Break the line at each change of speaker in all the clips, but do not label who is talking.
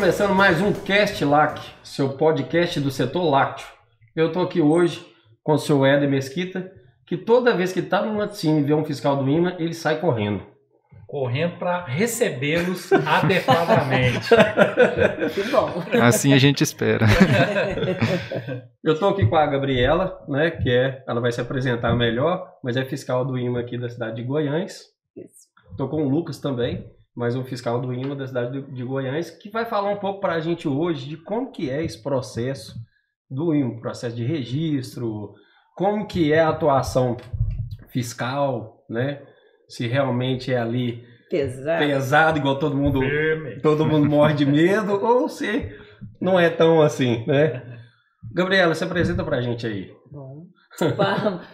começando mais um Cast LAC, seu podcast do setor lácteo. Eu estou aqui hoje com o seu Éder Mesquita, que toda vez que está no laticínio e vê um fiscal do IMA, ele sai correndo.
Correndo para recebê-los adequadamente.
Que bom.
Assim a gente espera.
Eu estou aqui com a Gabriela, né, ela vai se apresentar melhor, mas é fiscal do IMA aqui da cidade de Goiânia. Estou com o Lucas também, mais um fiscal do IMA da cidade de Goiânia, que vai falar um pouco para a gente hoje de como que é esse processo do IMA, processo de registro, como que é a atuação fiscal, né? Se realmente é ali pesado igual todo mundo morre de medo, ou se não é tão assim, né? Gabriela, se apresenta pra gente aí.
Bom,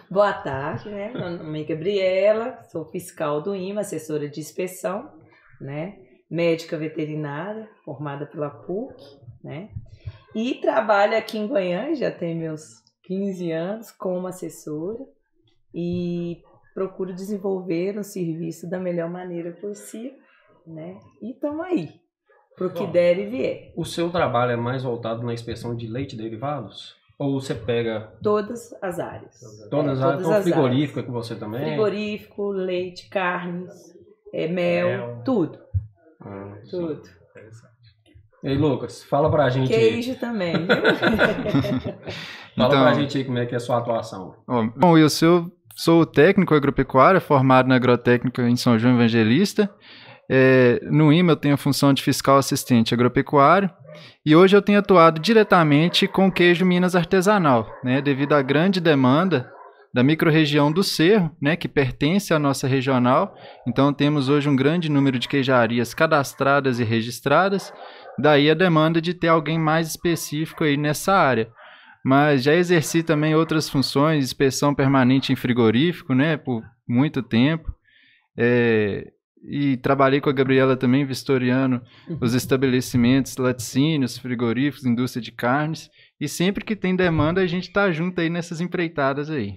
boa tarde, né? Meu nome é Gabriela, sou fiscal do IMA, assessora de inspeção, né? Médica veterinária, formada pela PUC, né? E trabalho aqui em Goiânia, já tem meus 15 anos como assessora e procuro desenvolver um serviço da melhor maneira possível, né? E estamos aí, para o que der e vier.
O seu trabalho é mais voltado na inspeção de leite e derivados? Ou você pega...
Todas as áreas.
Todas as áreas? Então, frigorífico é com você também?
Frigorífico, leite, carnes, mel, tudo. Tudo.
E aí, Lucas, fala pra gente
Queijo
aí.
Também.
Fala pra gente aí como é que é a sua atuação.
Bom, eu sou técnico agropecuário, formado na agrotécnica em São João Evangelista. No IMA eu tenho a função de fiscal assistente agropecuário e hoje eu tenho atuado diretamente com queijo Minas artesanal, né, devido à grande demanda da microrregião do Cerro, né, que pertence à nossa regional. Então temos hoje um grande número de queijarias cadastradas e registradas, daí a demanda de ter alguém mais específico aí nessa área. Mas já exerci também outras funções, inspeção permanente em frigorífico, né, por muito tempo. E trabalhei com a Gabriela também, vistoriando os estabelecimentos, laticínios, frigoríficos, indústria de carnes. E sempre que tem demanda, a gente está junto aí nessas empreitadas aí.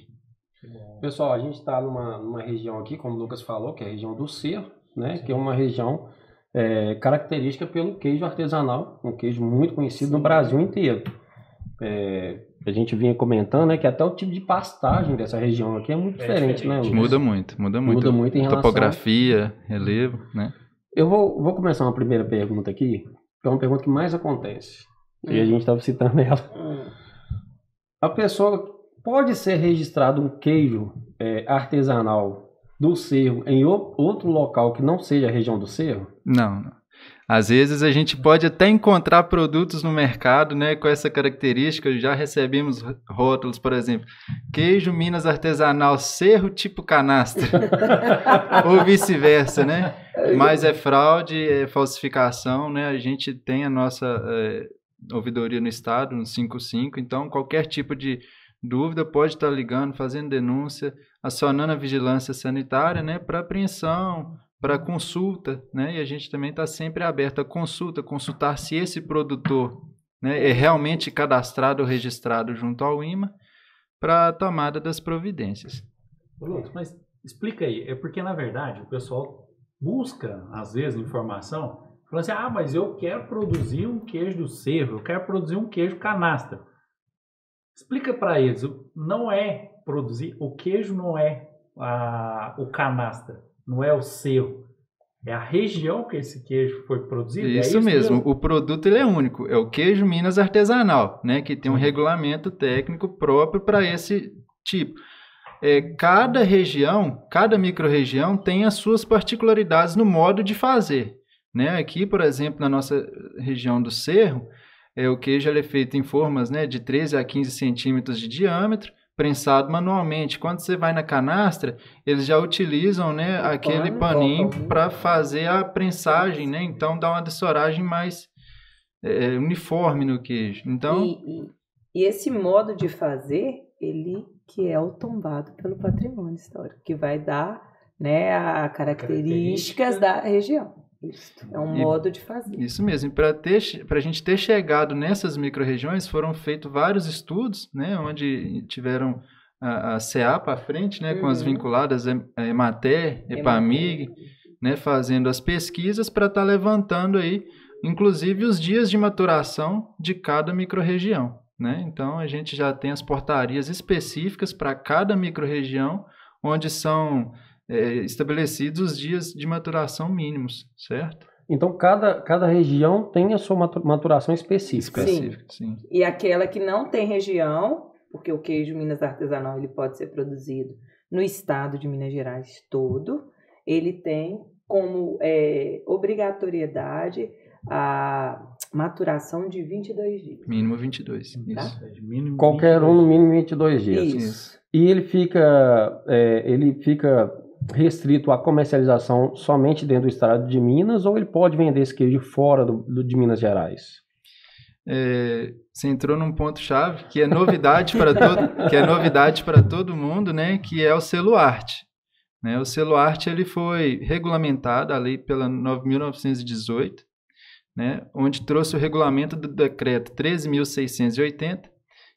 Pessoal, a gente está numa região aqui, como o Lucas falou, que é a região do Cerro, né, que é uma região característica pelo queijo artesanal, um queijo muito conhecido no Brasil inteiro. A gente vinha comentando, né, que até o tipo de pastagem dessa região aqui é muito diferente, né, Lucas?
Muda muito.
Muda muito em relação...
Topografia, relevo, né?
Eu vou começar uma primeira pergunta aqui, que é uma pergunta que mais acontece. E a gente estava citando ela. A pessoa pode ser registrado um queijo artesanal do Cerro em outro local que não seja a região do Cerro?
Não. Às vezes a gente pode até encontrar produtos no mercado, né, com essa característica. Já recebemos rótulos, por exemplo, queijo Minas artesanal Cerro tipo canastra, ou vice-versa, né? Mas é fraude, é falsificação, né? A gente tem a nossa ouvidoria no estado, no 55, então qualquer tipo de dúvida pode estar ligando, fazendo denúncia, acionando a vigilância sanitária, né, para apreensão, para consulta, né? E a gente também está sempre aberto a consultar se esse produtor, né, é realmente cadastrado ou registrado junto ao IMA para a tomada das providências.
Lucas, mas explica aí, é porque na verdade o pessoal busca às vezes informação, falando assim, mas eu quero produzir um queijo do Cerro, eu quero produzir um queijo canastra. Explica para eles, não é produzir, o queijo não é o canastra. Não é o Cerro, é a região que esse queijo foi produzido.
Isso mesmo, o produto ele é único, é o queijo Minas artesanal, né, que tem um regulamento técnico próprio para esse tipo. Cada região, cada microrregião tem as suas particularidades no modo de fazer, né? Aqui, por exemplo, na nossa região do Cerro, o queijo ele é feito em formas, né, de 13 a 15 centímetros de diâmetro, prensado manualmente. Quando você vai na canastra, eles já utilizam, né, aquele paninho para fazer a prensagem, né? Então dá uma dessoragem mais uniforme no queijo. Então,
e esse modo de fazer, ele que é o tombado pelo patrimônio histórico, que vai dar, né, as características da região. Isso é um modo de fazer.
Isso mesmo. E para a gente ter chegado nessas micro-regiões, foram feitos vários estudos, né, onde tiveram a CEAPA à frente, né, com as vinculadas, a Emater, EPAMIG, né, fazendo as pesquisas para estar levantando aí inclusive os dias de maturação de cada microrregião, né? Então, a gente já tem as portarias específicas para cada microrregião, onde são estabelecidos os dias de maturação mínimos, certo?
Então, cada região tem a sua maturação específica.
Sim. E aquela que não tem região, porque o queijo Minas artesanal ele pode ser produzido no estado de Minas Gerais todo, ele tem como obrigatoriedade a maturação de 22 dias.
Mínimo 22,
tá?
isso.
Qualquer um no mínimo 22 dias.
Isso.
E ele fica restrito à comercialização somente dentro do estado de Minas, ou ele pode vender esse queijo fora de Minas Gerais?
Você entrou num ponto-chave que é novidade para todo mundo, né? Que é o selo arte. Né? O selo arte ele foi regulamentado, a lei pela 9.918, né? Onde trouxe o regulamento do decreto 13.680,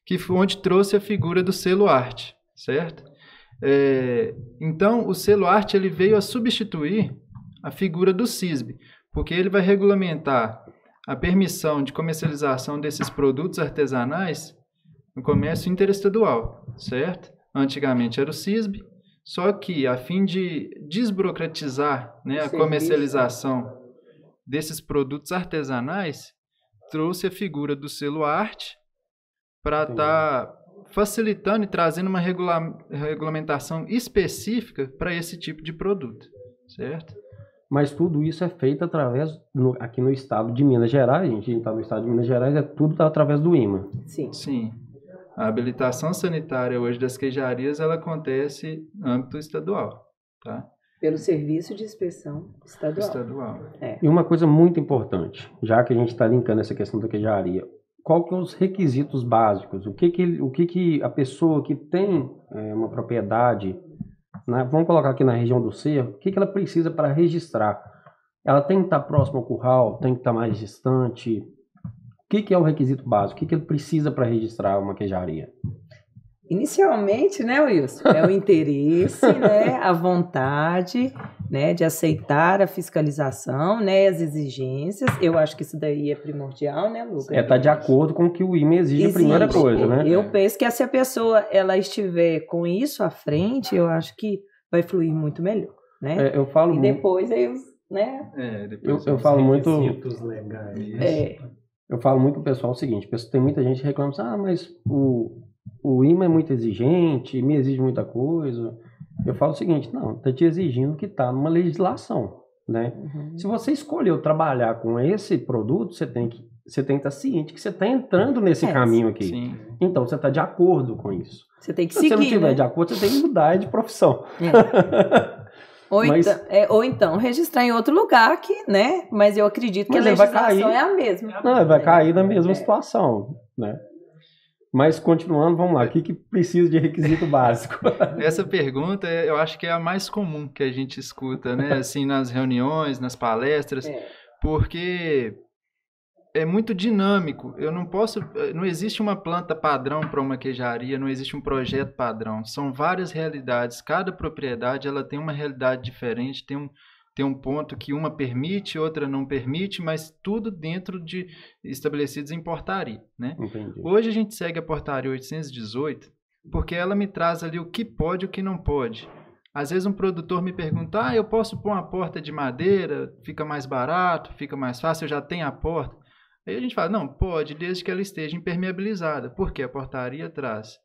que foi onde trouxe a figura do selo arte, certo? Então, o selo arte ele veio a substituir a figura do CISB, porque ele vai regulamentar a permissão de comercialização desses produtos artesanais no comércio interestadual, certo? Antigamente era o CISB, só que a fim de desburocratizar, né, a comercialização desses produtos artesanais, trouxe a figura do selo arte para estar facilitando e trazendo uma regulamentação específica para esse tipo de produto, certo?
Mas tudo isso é feito aqui no estado de Minas Gerais, a gente está no estado de Minas Gerais, tudo através do IMA.
Sim. A habilitação sanitária hoje das queijarias, ela acontece no âmbito estadual, tá?
Pelo Serviço de Inspeção Estadual.
E uma coisa muito importante, já que a gente está linkando essa questão da queijaria, qual que são os requisitos básicos? O que a pessoa que tem uma propriedade, né, vamos colocar aqui na região do Cerro, o que ela precisa para registrar? Ela tem que estar próxima ao curral, tem que estar mais distante? O que é o requisito básico? O que ele precisa para registrar uma queijaria?
Inicialmente, né, Wilson? É o interesse, né, a vontade, né, de aceitar a fiscalização, né, as exigências. Eu acho que isso daí é primordial, né, Lucas?
Tá de acordo com o que o IMA exige, a primeira coisa, né?
Eu penso que se a pessoa ela estiver com isso à frente, eu acho que vai fluir muito melhor, né?
Eu falo
e depois aí, né?
Eu falo muito.
Legais.
Eu falo muito pro pessoal o seguinte: tem muita gente que reclama assim, mas o IMA é muito exigente, me exige muita coisa. Eu falo o seguinte: não, tá te exigindo que tá numa legislação, né?
Uhum.
Se você escolheu trabalhar com esse produto, você tem que estar ciente que você está entrando nesse caminho aqui.
Sim.
Então, você está de acordo com isso.
Você tem que
Se
seguir,
você não estiver
né?
de acordo, você tem que mudar de profissão.
Ou então registrar em outro lugar, né? Mas eu acredito que a legislação é a mesma.
Não, vai cair na mesma situação, né? Mas continuando, vamos lá, o que precisa de requisito básico?
Essa pergunta, eu acho que é a mais comum que a gente escuta, né? Assim, nas reuniões, nas palestras, porque é muito dinâmico. Não existe uma planta padrão para uma queijaria, não existe um projeto padrão. São várias realidades. Cada propriedade, ela tem uma realidade diferente, tem um ponto que uma permite, outra não permite, mas tudo dentro de estabelecidos em portaria, né?
Entendi.
Hoje a gente segue a portaria 818, porque ela me traz ali o que pode e o que não pode. Às vezes um produtor me pergunta, eu posso pôr uma porta de madeira, fica mais barato, fica mais fácil, eu já tenho a porta. Aí a gente fala, não, pode, desde que ela esteja impermeabilizada, porque a portaria traz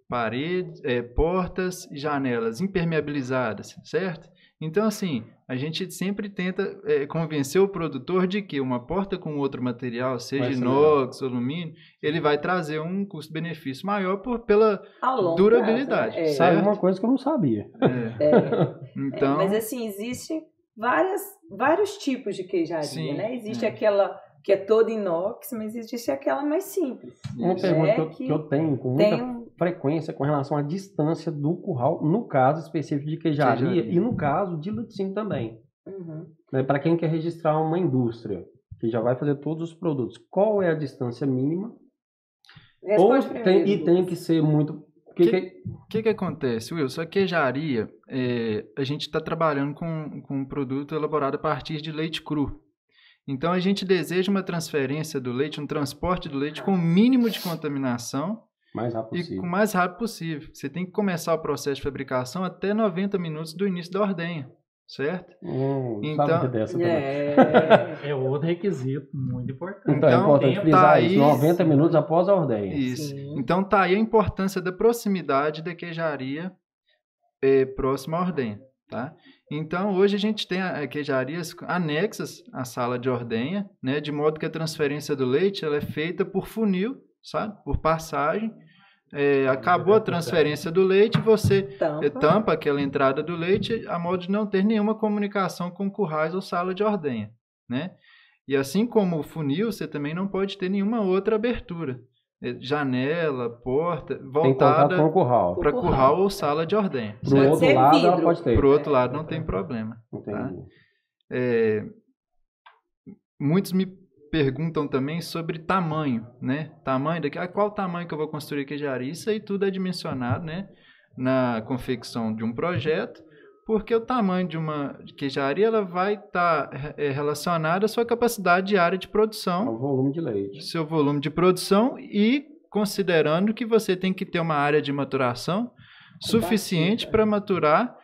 paredes, portas e janelas impermeabilizadas, certo? Então, assim, a gente sempre tenta convencer o produtor de que uma porta com outro material, seja inox, alumínio, ele vai trazer um custo-benefício maior pela durabilidade.
Prazo, né?
Sabe uma coisa que eu não sabia.
Então,
mas assim, existem vários tipos de queijaria, né? Existe aquela que é toda inox, mas existe aquela mais simples.
Uma pergunta que eu tenho com muita frequência com relação à distância do curral, no caso específico de queijaria e no caso de laticínio também.
Uhum.
Né, para quem quer registrar uma indústria que já vai fazer todos os produtos, qual é a distância mínima? Tem que ser muito... O
que acontece, Wilson? A queijaria, a gente está trabalhando com um produto elaborado a partir de leite cru. Então, a gente deseja uma transferência do leite, um transporte do leite com o mínimo de contaminação
Mais rápido
e
possível.
com o mais rápido possível. Você tem que começar o processo de fabricação até 90 minutos do início da ordenha, certo?
Então, sabe dessa também.
É outro requisito muito importante.
Então, é importante
tempo
frisar
tá
isso,
aí-
90 minutos após a ordenha.
Isso.
Sim.
Então, tá aí a importância da proximidade da queijaria próxima à ordenha, tá? Então, hoje a gente tem queijarias anexas à sala de ordenha, né? De modo que a transferência do leite ela é feita por funil, sabe? Por passagem. Acabou a transferência do leite, você tampa aquela entrada do leite a modo de não ter nenhuma comunicação com currais ou sala de ordenha, né? E assim como o funil, você também não pode ter nenhuma outra abertura. Janela, porta,
Tem contato
voltada
com o curral.
para curral ou sala de ordenha.
Pro
Pode
outro
ser
lado, ela
vidro.
pode ter.
Pro outro lado não tem problema.
Entendi.
Muitos me perguntam também sobre tamanho, né? Tamanho daqui, qual tamanho que eu vou construir a queijaria? Isso aí tudo é dimensionado, né? Na confecção de um projeto, porque o tamanho de uma queijaria ela vai estar relacionada à sua capacidade diária de produção,
É o volume de leite.
seu volume de produção e considerando que você tem que ter uma área de maturação suficiente para maturar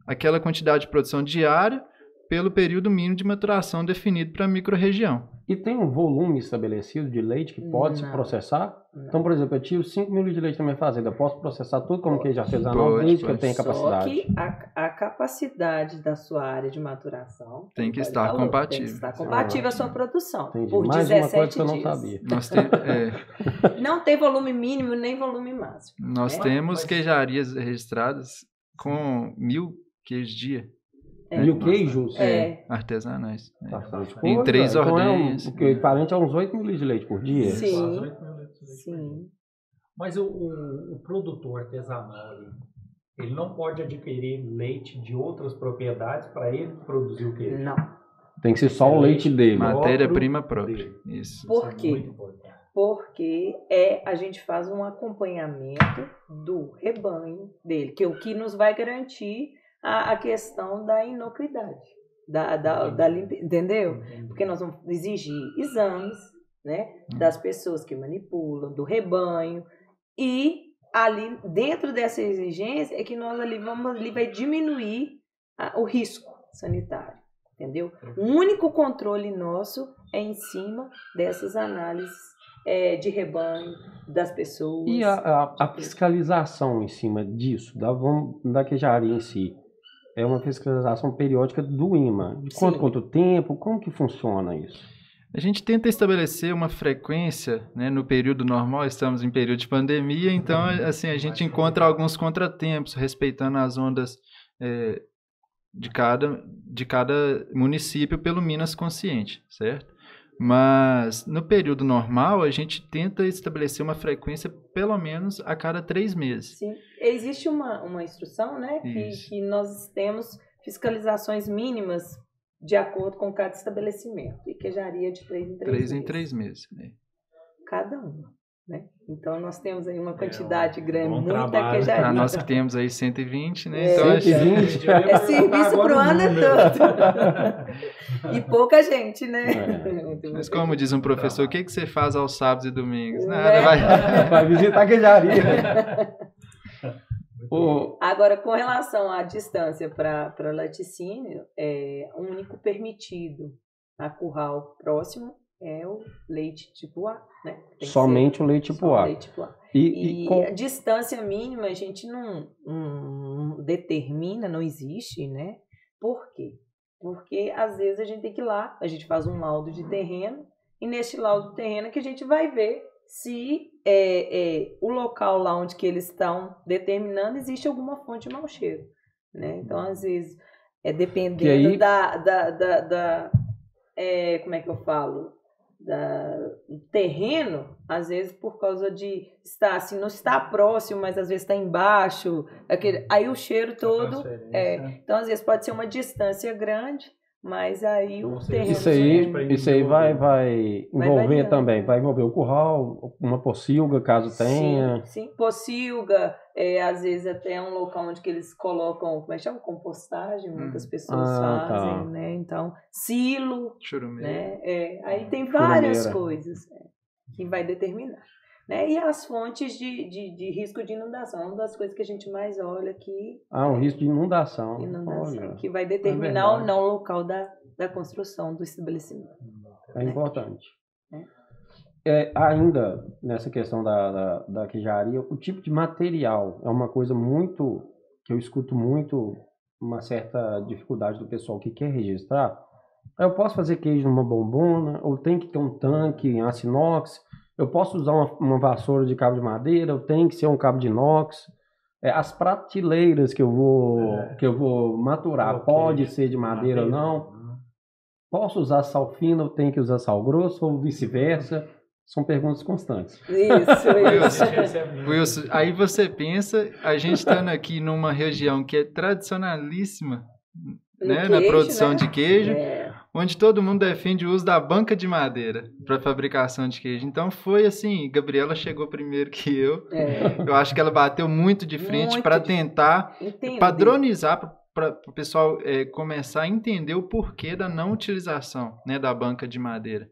aquela quantidade de produção diária pelo período mínimo de maturação definido para a microrregião.
E tem um volume estabelecido de leite que pode se
Não.
processar?
Não.
Então, por exemplo, eu tiro 5 mil litros de leite na minha fazenda. Eu posso processar tudo como queijo artesanal
Pode,
desde que eu
pode.
tenha
Só
capacidade.
que a capacidade da sua área de maturação
Tem que
como
estar
ele falou,
compatível.
Tem que estar compatível à sua produção.
Entendi.
Por
Mais
17
uma coisa que eu não
dias.
sabia.
Nós,
Não tem volume mínimo nem volume máximo.
nós
É?
temos
Mas-
queijarias registradas com 1.000 queijos dia
E o queijos?
artesanais.
Bastante
Em
coisa.
3
Então
ordenhas.
o equivalente a uns 8 mil litros de leite por dia.
Sim.
Quase 8 mil litros de leite por dia.
Sim.
Mas o produtor artesanal, ele não pode adquirir leite de outras propriedades para ele produzir o queijo.
Não.
Tem que ser só o leite dele.
Matéria-prima própria. Isso.
Por
Isso é
quê?
muito importante.
Porque a gente faz um acompanhamento do rebanho dele, que é o que nos vai garantir a questão da inocuidade, da limpeza, entendeu? Porque nós vamos exigir exames, né, das pessoas que manipulam, do rebanho, e ali, dentro dessa exigência, é que nós ali vai diminuir o risco sanitário, entendeu? O único controle nosso é em cima dessas análises de rebanho, das pessoas.
E a fiscalização em cima disso, da queijaria em si, é uma fiscalização periódica do IMA. De quanto tempo? Como que funciona isso?
A gente tenta estabelecer uma frequência, né, no período normal, estamos em período de pandemia, então assim, a gente encontra alguns contratempos, respeitando as ondas de cada município pelo Minas Consciente, certo? Mas no período normal, a gente tenta estabelecer uma frequência pelo menos a cada 3 meses.
Sim, existe uma instrução, né, que nós temos fiscalizações mínimas de acordo com cada estabelecimento, e queijaria de 3 em 3 meses.
3 em 3 meses. Né?
Cada uma, né? Então nós temos aí uma quantidade grande,
bom
muita
trabalho.
queijaria.
Nós que temos aí 120, né? Então, acho que
120.
É serviço pro ano todo. E pouca gente, né?
mas como diz um professor, o que você faz aos sábados e domingos?
Né?
Nada, vai...
Vai visitar a queijaria.
Agora, com relação à distância para laticínio, o único permitido a curral próximo é o leite tipo A, né? Tem que
Somente
ser
o leite tipo A.
leite tipo A.
E
A distância mínima a gente não determina, não existe, né? Por quê? Porque às vezes a gente tem que ir lá, a gente faz um laudo de terreno, e nesse laudo de terreno é que a gente vai ver se o local lá onde que eles estão determinando existe alguma fonte de mau cheiro, né? Então, às vezes, dependendo como é que eu falo? Do terreno, às vezes por causa de estar assim, não está próximo, mas às vezes está embaixo, aí o cheiro todo, então às vezes pode ser uma distância grande, mas aí o terreno...
Isso aí vai envolver
variando.
também, vai envolver o curral, uma pocilga, caso tenha.
Sim, pocilga, às vezes até um local onde que eles colocam, como é que chama? Compostagem, muitas pessoas fazem,
tá.
né? Então, silo,
Churumeira.
né? Aí tem várias
Churumeira.
coisas que vai determinar. Né? E as fontes de risco de inundação, é uma das coisas que a gente mais olha aqui.
O risco de inundação.
Inundação,
Olha,
que vai determinar ou
verdade.
não o local da construção do estabelecimento.
É importante. Ainda nessa questão da queijaria, o tipo de material é uma coisa muito, que eu escuto muito, uma certa dificuldade do pessoal que quer registrar. Eu posso fazer queijo numa bombona, ou tem que ter um tanque em aço inox, eu posso usar uma vassoura de cabo de madeira, ou tem que ser um cabo de inox. As prateleiras que eu vou maturar, pode ser de madeira ou não. Posso usar sal fino ou tem que usar sal grosso, ou vice-versa? São perguntas constantes.
Isso.
Wilson, aí você pensa, a gente estando aqui numa região que é tradicionalíssima, né, na produção de queijo, onde todo mundo defende o uso da banca de madeira para fabricação de queijo. Então foi assim, Gabriela chegou primeiro que eu. Eu acho que ela bateu muito de frente para tentar padronizar, para o pessoal começar a entender o porquê da não utilização, né, da banca de madeira.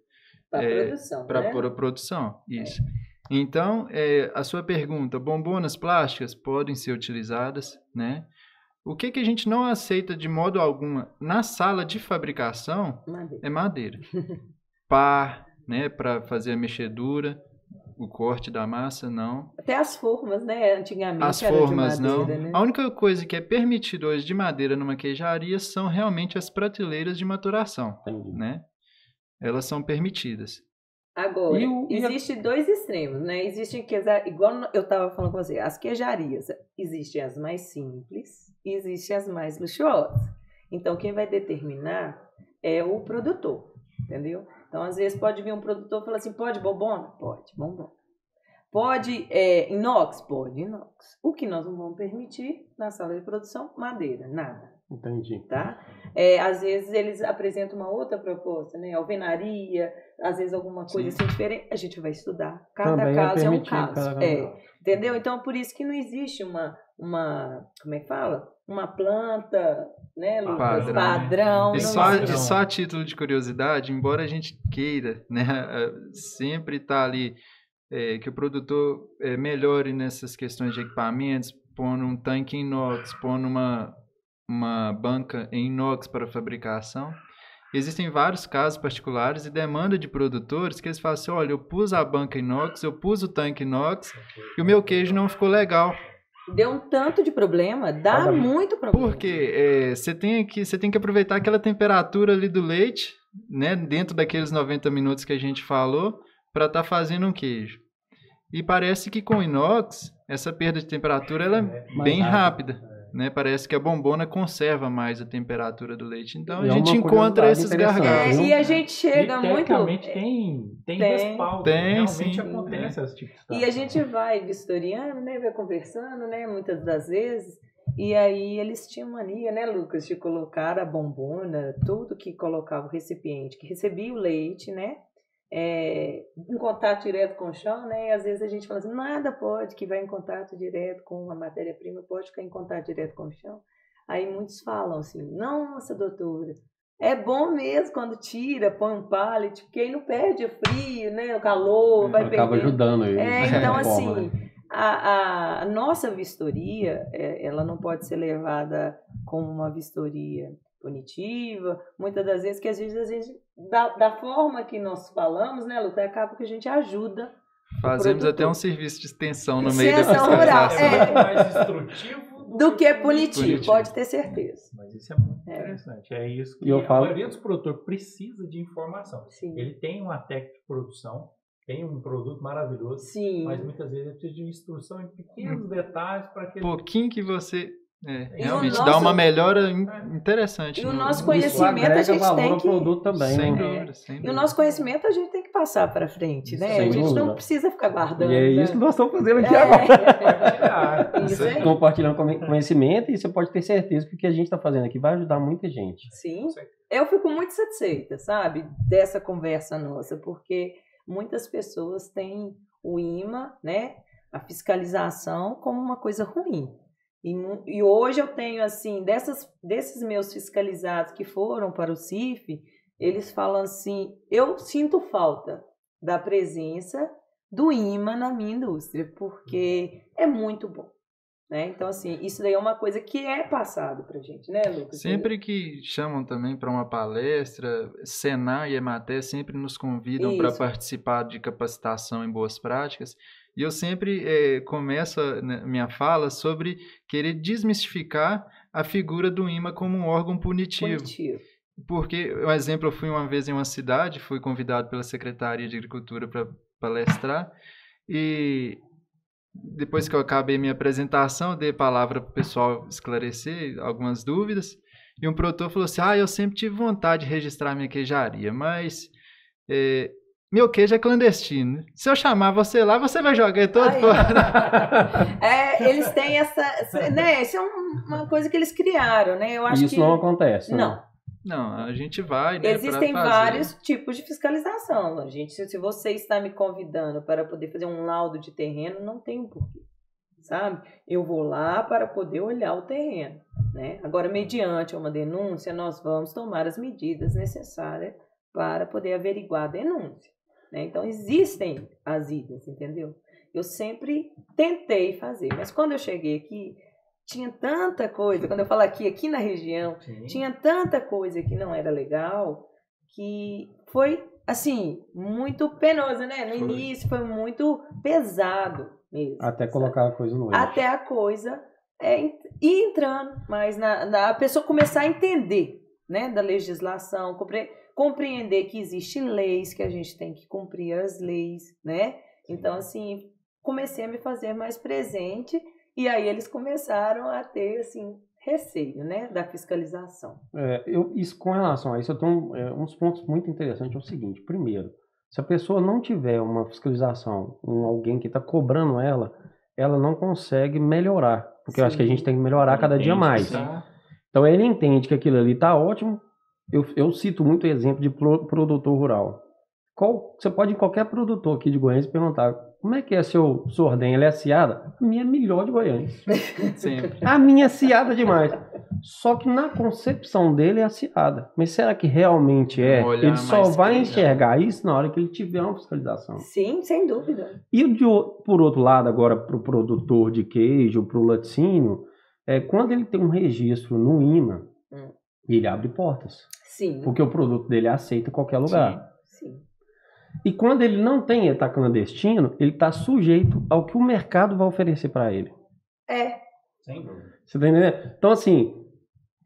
Para a produção, isso. Então, a sua pergunta, bombonas plásticas podem ser utilizadas, né? O que a gente não aceita de modo algum na sala de fabricação é madeira. Pá, né, para fazer a mexedura, o corte da massa, não.
Até as formas, né? Antigamente
as
era
formas,
de madeira,
não.
Né?
A única coisa que é permitida hoje de madeira numa queijaria são realmente as prateleiras de maturação, né? Elas são permitidas.
Agora, existem dois extremos, né? Existem, igual eu estava falando com você, as queijarias, existem as mais simples e existem as mais luxuosas. Então, quem vai determinar é o produtor, entendeu? Então, às vezes, pode vir um produtor e falar assim, pode bombona? Pode, bombona. Pode inox? Pode inox. O que nós não vamos permitir na sala de produção? Madeira, nada.
Entendi.
Tá? Às vezes eles apresentam uma outra proposta, né? Alvenaria, às vezes alguma coisa assim diferente. A gente vai estudar. Cada caso é um caso. Entendeu? Então, por isso que não existe uma como é que fala? Uma planta, né, Lucas? Padrão.
E só a título de curiosidade, embora a gente queira, né, sempre tá ali, que o produtor melhore nessas questões de equipamentos, pondo um tanque em inox, pondo uma banca em inox para fabricação. Existem vários casos particulares e demanda de produtores que eles falam assim, olha, eu pus a banca inox, eu pus o tanque inox e o meu queijo não ficou legal.
Deu um tanto de problema, dá muito problema.
Porque você tem que aproveitar aquela temperatura ali do leite, né, dentro daqueles 90 minutos que a gente falou, para estar fazendo um queijo. E parece que com inox, essa perda de temperatura ela é bem rápida. Né? Parece que a bombona conserva mais a temperatura do leite. Então a gente encontra esses gargalos.
E a gente chega muito...
Tecnicamente tem respaldo. Realmente acontece esse tipo de situação.
E a gente vai vistoriando, né? Vai conversando, né? Muitas das vezes. E aí eles tinham mania, né, Lucas, de colocar a bombona, tudo que colocava o recipiente, que recebia o leite, né? Em contato direto com o chão, né? E às vezes a gente fala assim, nada pode que vai em contato direto com a matéria-prima, pode ficar em contato direto com o chão. Aí muitos falam assim, nossa, doutora, é bom mesmo quando tira, põe um pallet, porque aí não perde o frio, né? O calor, vai perder.
Acaba ajudando ele.
Então, assim, a nossa vistoria, ela não pode ser levada como uma vistoria punitiva, muitas das vezes que às vezes a gente, da forma que nós falamos, né, Lucas, acaba que a gente ajuda.
Fazemos até um serviço de extensão no meio da
fiscalização.
É mais instrutivo
do que punitivo, pode ter certeza.
Mas isso é muito interessante. É isso que a maioria dos produtores precisa de informação.
Sim.
Ele tem uma técnica de produção, tem um produto maravilhoso,
sim,
mas muitas vezes ele precisa de instrução em pequenos detalhes para que
pouquinho que você realmente dá uma melhora interessante.
E o nosso conhecimento a gente tem que...
produto também,
sem
né?
dúvida.
E o nosso conhecimento a gente tem que passar para frente, né? A gente não precisa ficar guardando.
E é isso que nós estamos fazendo aqui agora.
Isso aí.
Compartilhando conhecimento, e você pode ter certeza que o que a gente está fazendo aqui vai ajudar muita gente.
Sim. eu fico muito satisfeita, sabe, dessa conversa nossa, porque muitas pessoas têm o IMA, né, a fiscalização, como uma coisa ruim. E hoje eu tenho, assim, desses meus fiscalizados que foram para o CIF, eles falam assim, eu sinto falta da presença do IMA na minha indústria, porque é muito bom. Né? Então, assim, isso daí é uma coisa que é passado pra gente, né, Lucas?
Sempre que chamam também para uma palestra, Senai e Emater sempre nos convidam para participar de capacitação em boas práticas, e eu sempre começo minha fala sobre querer desmistificar a figura do IMA como um órgão punitivo. Porque, um exemplo, eu fui uma vez em uma cidade, fui convidado pela Secretaria de Agricultura para palestrar, e depois que eu acabei minha apresentação, eu dei a palavra para o pessoal esclarecer algumas dúvidas, e um produtor falou assim, eu sempre tive vontade de registrar minha queijaria, mas meu queijo é clandestino. Se eu chamar você lá, você vai jogar todo fora.
Eles têm essa... Né, isso é uma coisa que eles criaram, né? Eu acho
isso não acontece, né?
Não, a gente vai, né?
Existem vários tipos de fiscalização. Se você está me convidando para poder fazer um laudo de terreno, não tem um porquê, sabe? Eu vou lá para poder olhar o terreno, né? Agora, mediante uma denúncia, nós vamos tomar as medidas necessárias para poder averiguar a denúncia, né? Então, existem as idas, entendeu? Eu sempre tentei fazer, mas quando eu cheguei aqui, tinha tanta coisa, quando eu falo aqui na região, tinha tanta coisa que não era legal, que foi, assim, muito penoso, né? No início foi muito pesado mesmo.
Até colocar a coisa no eixo.
Até a coisa ir entrando, mas a pessoa começar a entender, né, da legislação, compreender que existem leis, que a gente tem que cumprir as leis, né? Então, assim, comecei a me fazer mais presente. E aí eles começaram a ter, assim, receio, né, da fiscalização.
Com relação a isso, eu tenho uns pontos muito interessantes. É o seguinte, primeiro, se a pessoa não tiver uma fiscalização, alguém que está cobrando ela não consegue melhorar. Porque eu acho que a gente tem que melhorar cada dia mais. Então ele entende que aquilo ali está ótimo. Eu cito muito exemplo de produtor rural. Você pode ir em qualquer produtor aqui de Goiânia e perguntar: como é que é seu ordenha? Ela é aciada? A minha é melhor de Goiânia.
Sempre.
A minha é aciada demais. Só que na concepção dele é aciada. Mas será que realmente é? Ele só vai enxergar isso na hora que ele tiver uma fiscalização.
Sim, sem dúvida.
E por outro lado, agora para o produtor de queijo, para o laticínio, quando ele tem um registro no IMA, ele abre portas.
Sim.
Porque o produto dele é aceito em qualquer lugar.
Sim.
E quando ele não tem, está clandestino, ele está sujeito ao que o mercado vai oferecer para ele.
Sem dúvida.
Você está entendendo? Então, assim,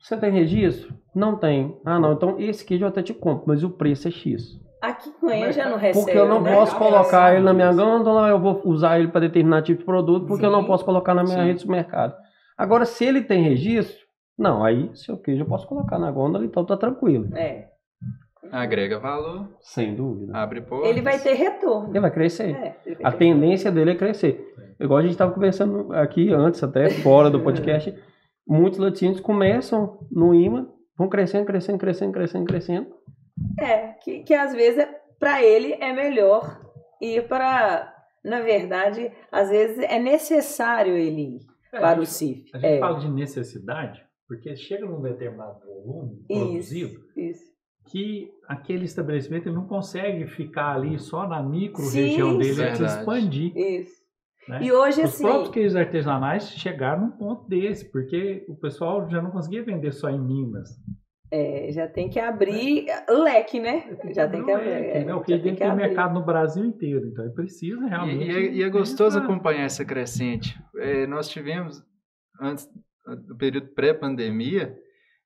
você tem registro? Não tem. Não, então esse queijo eu até te compro, mas o preço é X.
Aqui em Goiânia já não recebe.
Porque eu não posso colocar ele na minha gôndola, eu vou usar ele para determinado tipo de produto, porque eu não posso colocar na minha rede de supermercado. Agora, se ele tem registro, não, aí seu queijo eu posso colocar na gôndola, então tá tranquilo.
Agrega valor.
Sem dúvida.
Abre portas.
Ele vai ter retorno.
Ele vai crescer. A tendência dele é crescer. Igual a gente estava conversando aqui antes, até fora do podcast, muitos laticínios começam no IMA, vão crescendo.
Que às vezes para ele é melhor ir para, na verdade, às vezes é necessário ele ir para o CIF.
A gente fala de necessidade, porque chega num determinado volume produzido.
Isso.
Que aquele estabelecimento ele não consegue ficar ali só na micro-região dele, ele precisa expandir.
Isso.
Né?
E hoje,
os próprios queijos artesanais chegaram num ponto desse, porque o pessoal já não conseguia vender só em Minas.
Já tem que abrir leque, né? Já tem que abrir.
O queijo tem que ter mercado no Brasil inteiro, então ele precisa realmente.
E é gostoso acompanhar essa crescente. Nós tivemos, antes do período pré-pandemia,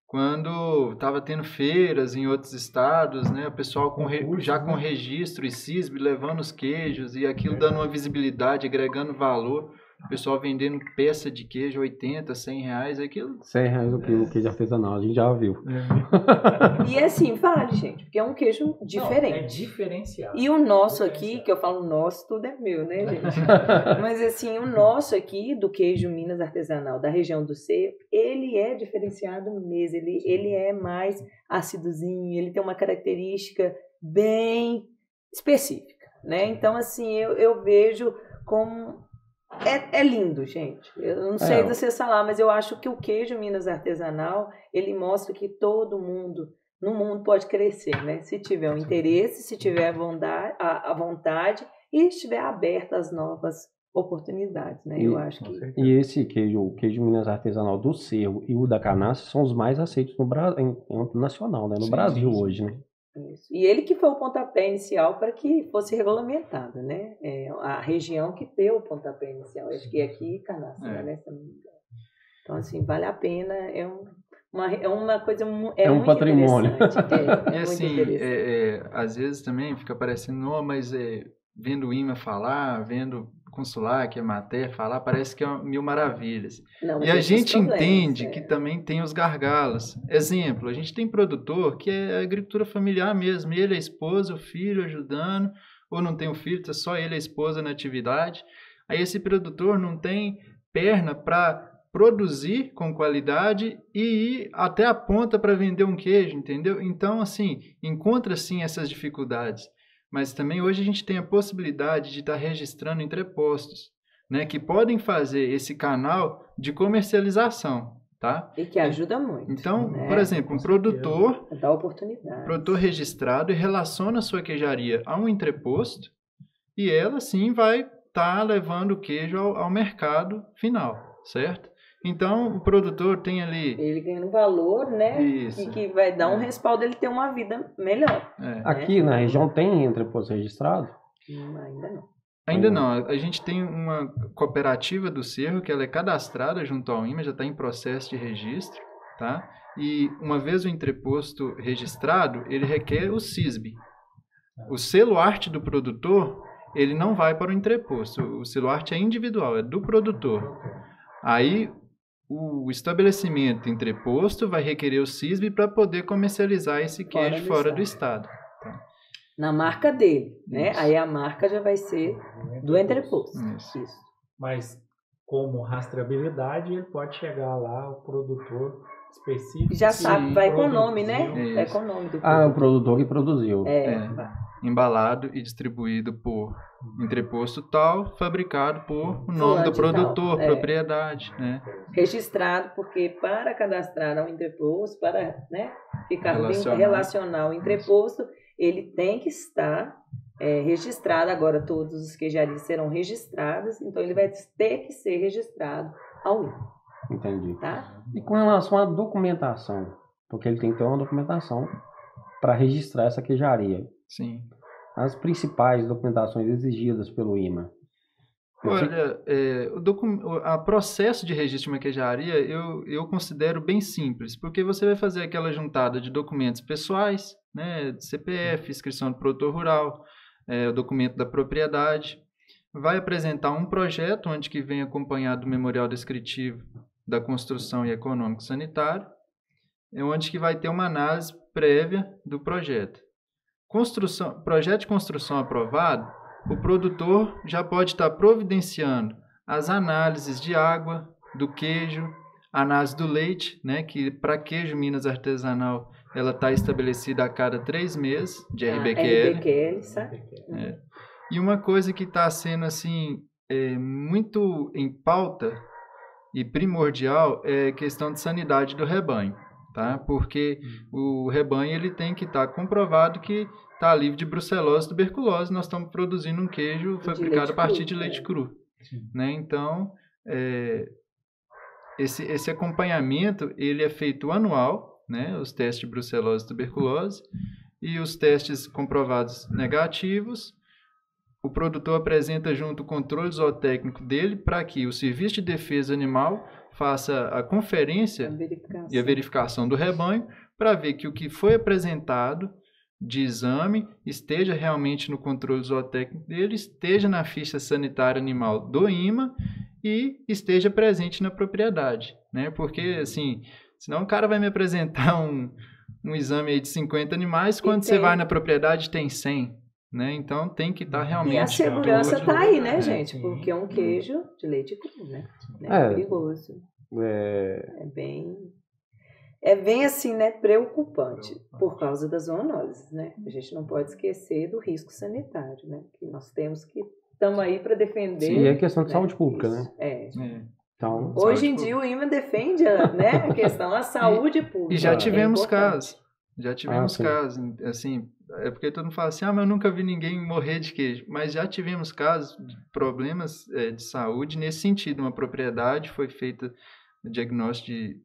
quando estava tendo feiras em outros estados, né, o pessoal com registro e CISB levando os queijos e aquilo dando uma visibilidade, agregando valor. o pessoal vendendo peça de queijo 80, 100 reais, aquilo...
100 reais o quilo, queijo artesanal, a gente já viu.
E assim, vale, gente, porque é um queijo diferente.
Não, é diferenciado.
E o nosso aqui, que eu falo nosso, tudo é meu, né, gente? Mas assim, o nosso aqui, do queijo Minas artesanal, da região do Cerro, ele é diferenciado mesmo. Ele é mais ácidozinho, ele tem uma característica bem específica, né? Então, assim, eu vejo como... É lindo, gente. Eu não sei de você falar, mas eu acho que o queijo Minas artesanal, ele mostra que todo mundo no mundo pode crescer, né? Se tiver o interesse, se tiver a vontade e estiver aberto às novas oportunidades, né? Eu acho que...
E esse queijo, o queijo Minas artesanal do Cerro e o da Canastra são os mais aceitos no em âmbito nacional, né? No Brasil hoje, né?
Isso. E ele que foi o pontapé inicial para que fosse regulamentado, né? A região que deu o pontapé inicial. Acho que aqui Canastra, né? Então, assim, vale a pena. É uma coisa
é um
muito
patrimônio.
E assim, às vezes também fica parecendo, mas vendo o IMA falar, vendo o Consular, que é Mater, falar, parece que é mil maravilhas.
Não,
e a gente entende que também tem os gargalos. Exemplo, a gente tem produtor que é agricultura familiar mesmo, ele, a esposa, o filho ajudando, ou não tem o filho, tá só ele, a esposa na atividade. Aí esse produtor não tem perna para produzir com qualidade e ir até a ponta para vender um queijo, entendeu? Então, assim, encontra sim essas dificuldades. Mas também hoje a gente tem a possibilidade de estar registrando entrepostos, né, que podem fazer esse canal de comercialização, tá?
E que ajuda muito.
Então,
né?
por exemplo, um produtor,
dá oportunidade.
Produtor registrado e relaciona a sua queijaria a um entreposto e ela sim vai estar levando o queijo ao mercado final, certo? Então, o produtor tem ali...
Ele ganha um valor, né?
Isso.
E que vai dar um respaldo, ele ter uma vida melhor.
Aqui na região tem entreposto registrado?
Ainda não.
Ainda não. A gente tem uma cooperativa do Cerro, que ela é cadastrada junto ao IMA, já está em processo de registro, tá? E uma vez o entreposto registrado, ele requer o CISB. O selo arte do produtor, ele não vai para o entreposto. O selo arte é individual, é do produtor. Aí... o estabelecimento entreposto vai requerer o CISB para poder comercializar esse queijo fora do estado. Tá?
Na marca dele, né? Isso. Aí a marca já vai ser do entreposto.
Isso.
Mas como rastreabilidade, ele pode chegar lá, o produtor específico.
Já sabe, vai com o nome, né? Vai com o nome do
produtor. O produtor que produziu.
Embalado e distribuído por entreposto tal, fabricado por o nome do produtor, propriedade, né?
Registrado, porque para cadastrar ao entreposto, para, né, ficar relacional ao entreposto, ele tem que estar registrado. Agora todos os queijarias serão registrados, então ele vai ter que ser registrado ao INPE.
Entendi.
Tá?
E com relação à documentação, porque ele tem que ter uma documentação para registrar essa queijaria.
Sim.
As principais documentações exigidas pelo IMA.
Olha, o processo de registro de uma queijaria eu considero bem simples, porque você vai fazer aquela juntada de documentos pessoais, né, CPF, inscrição do produtor rural, o documento da propriedade, vai apresentar um projeto onde que vem acompanhado do memorial descritivo da construção e econômico sanitário, onde que vai ter uma análise prévia do projeto. Projeto de construção aprovado, o produtor já pode estar providenciando as análises de água, do queijo, análise do leite, né, que para queijo Minas artesanal ela está estabelecida a cada 3 meses de RBQL.
RBQL, sabe?
E uma coisa que está sendo assim muito em pauta e primordial é a questão de sanidade do rebanho. Tá? Porque o rebanho ele tem que estar comprovado que está livre de brucelose e tuberculose. Nós estamos produzindo um queijo fabricado a partir de leite cru. Né? Então, esse acompanhamento ele é feito anual, né? Os testes de brucelose e tuberculose, e os testes comprovados negativos. O produtor apresenta junto o controle zootécnico dele para que o Serviço de Defesa Animal faça a conferência e a verificação do rebanho para ver que o que foi apresentado de exame esteja realmente no controle zootécnico dele, esteja na ficha sanitária animal do IMA e esteja presente na propriedade, né? Porque, assim, senão o cara vai me apresentar um exame aí de 50 animais, quando você vai na propriedade tem 100, né? Então tem que estar realmente...
E a segurança está aí, né, gente?
Sim.
Porque é um queijo de leite cru, né? É perigoso. É bem assim, né, preocupante por causa das zoonoses, né? A gente não pode esquecer do risco sanitário, né? Que nós temos que... Estamos aí para defender...
Sim, é questão de saúde pública,
isso.
né? Então,
hoje em dia o INMA defende a questão da saúde pública.
E já tivemos casos. Casos, assim, é porque todo mundo fala assim, mas eu nunca vi ninguém morrer de queijo. Mas já tivemos casos de problemas de saúde nesse sentido. Uma propriedade foi feita o diagnóstico de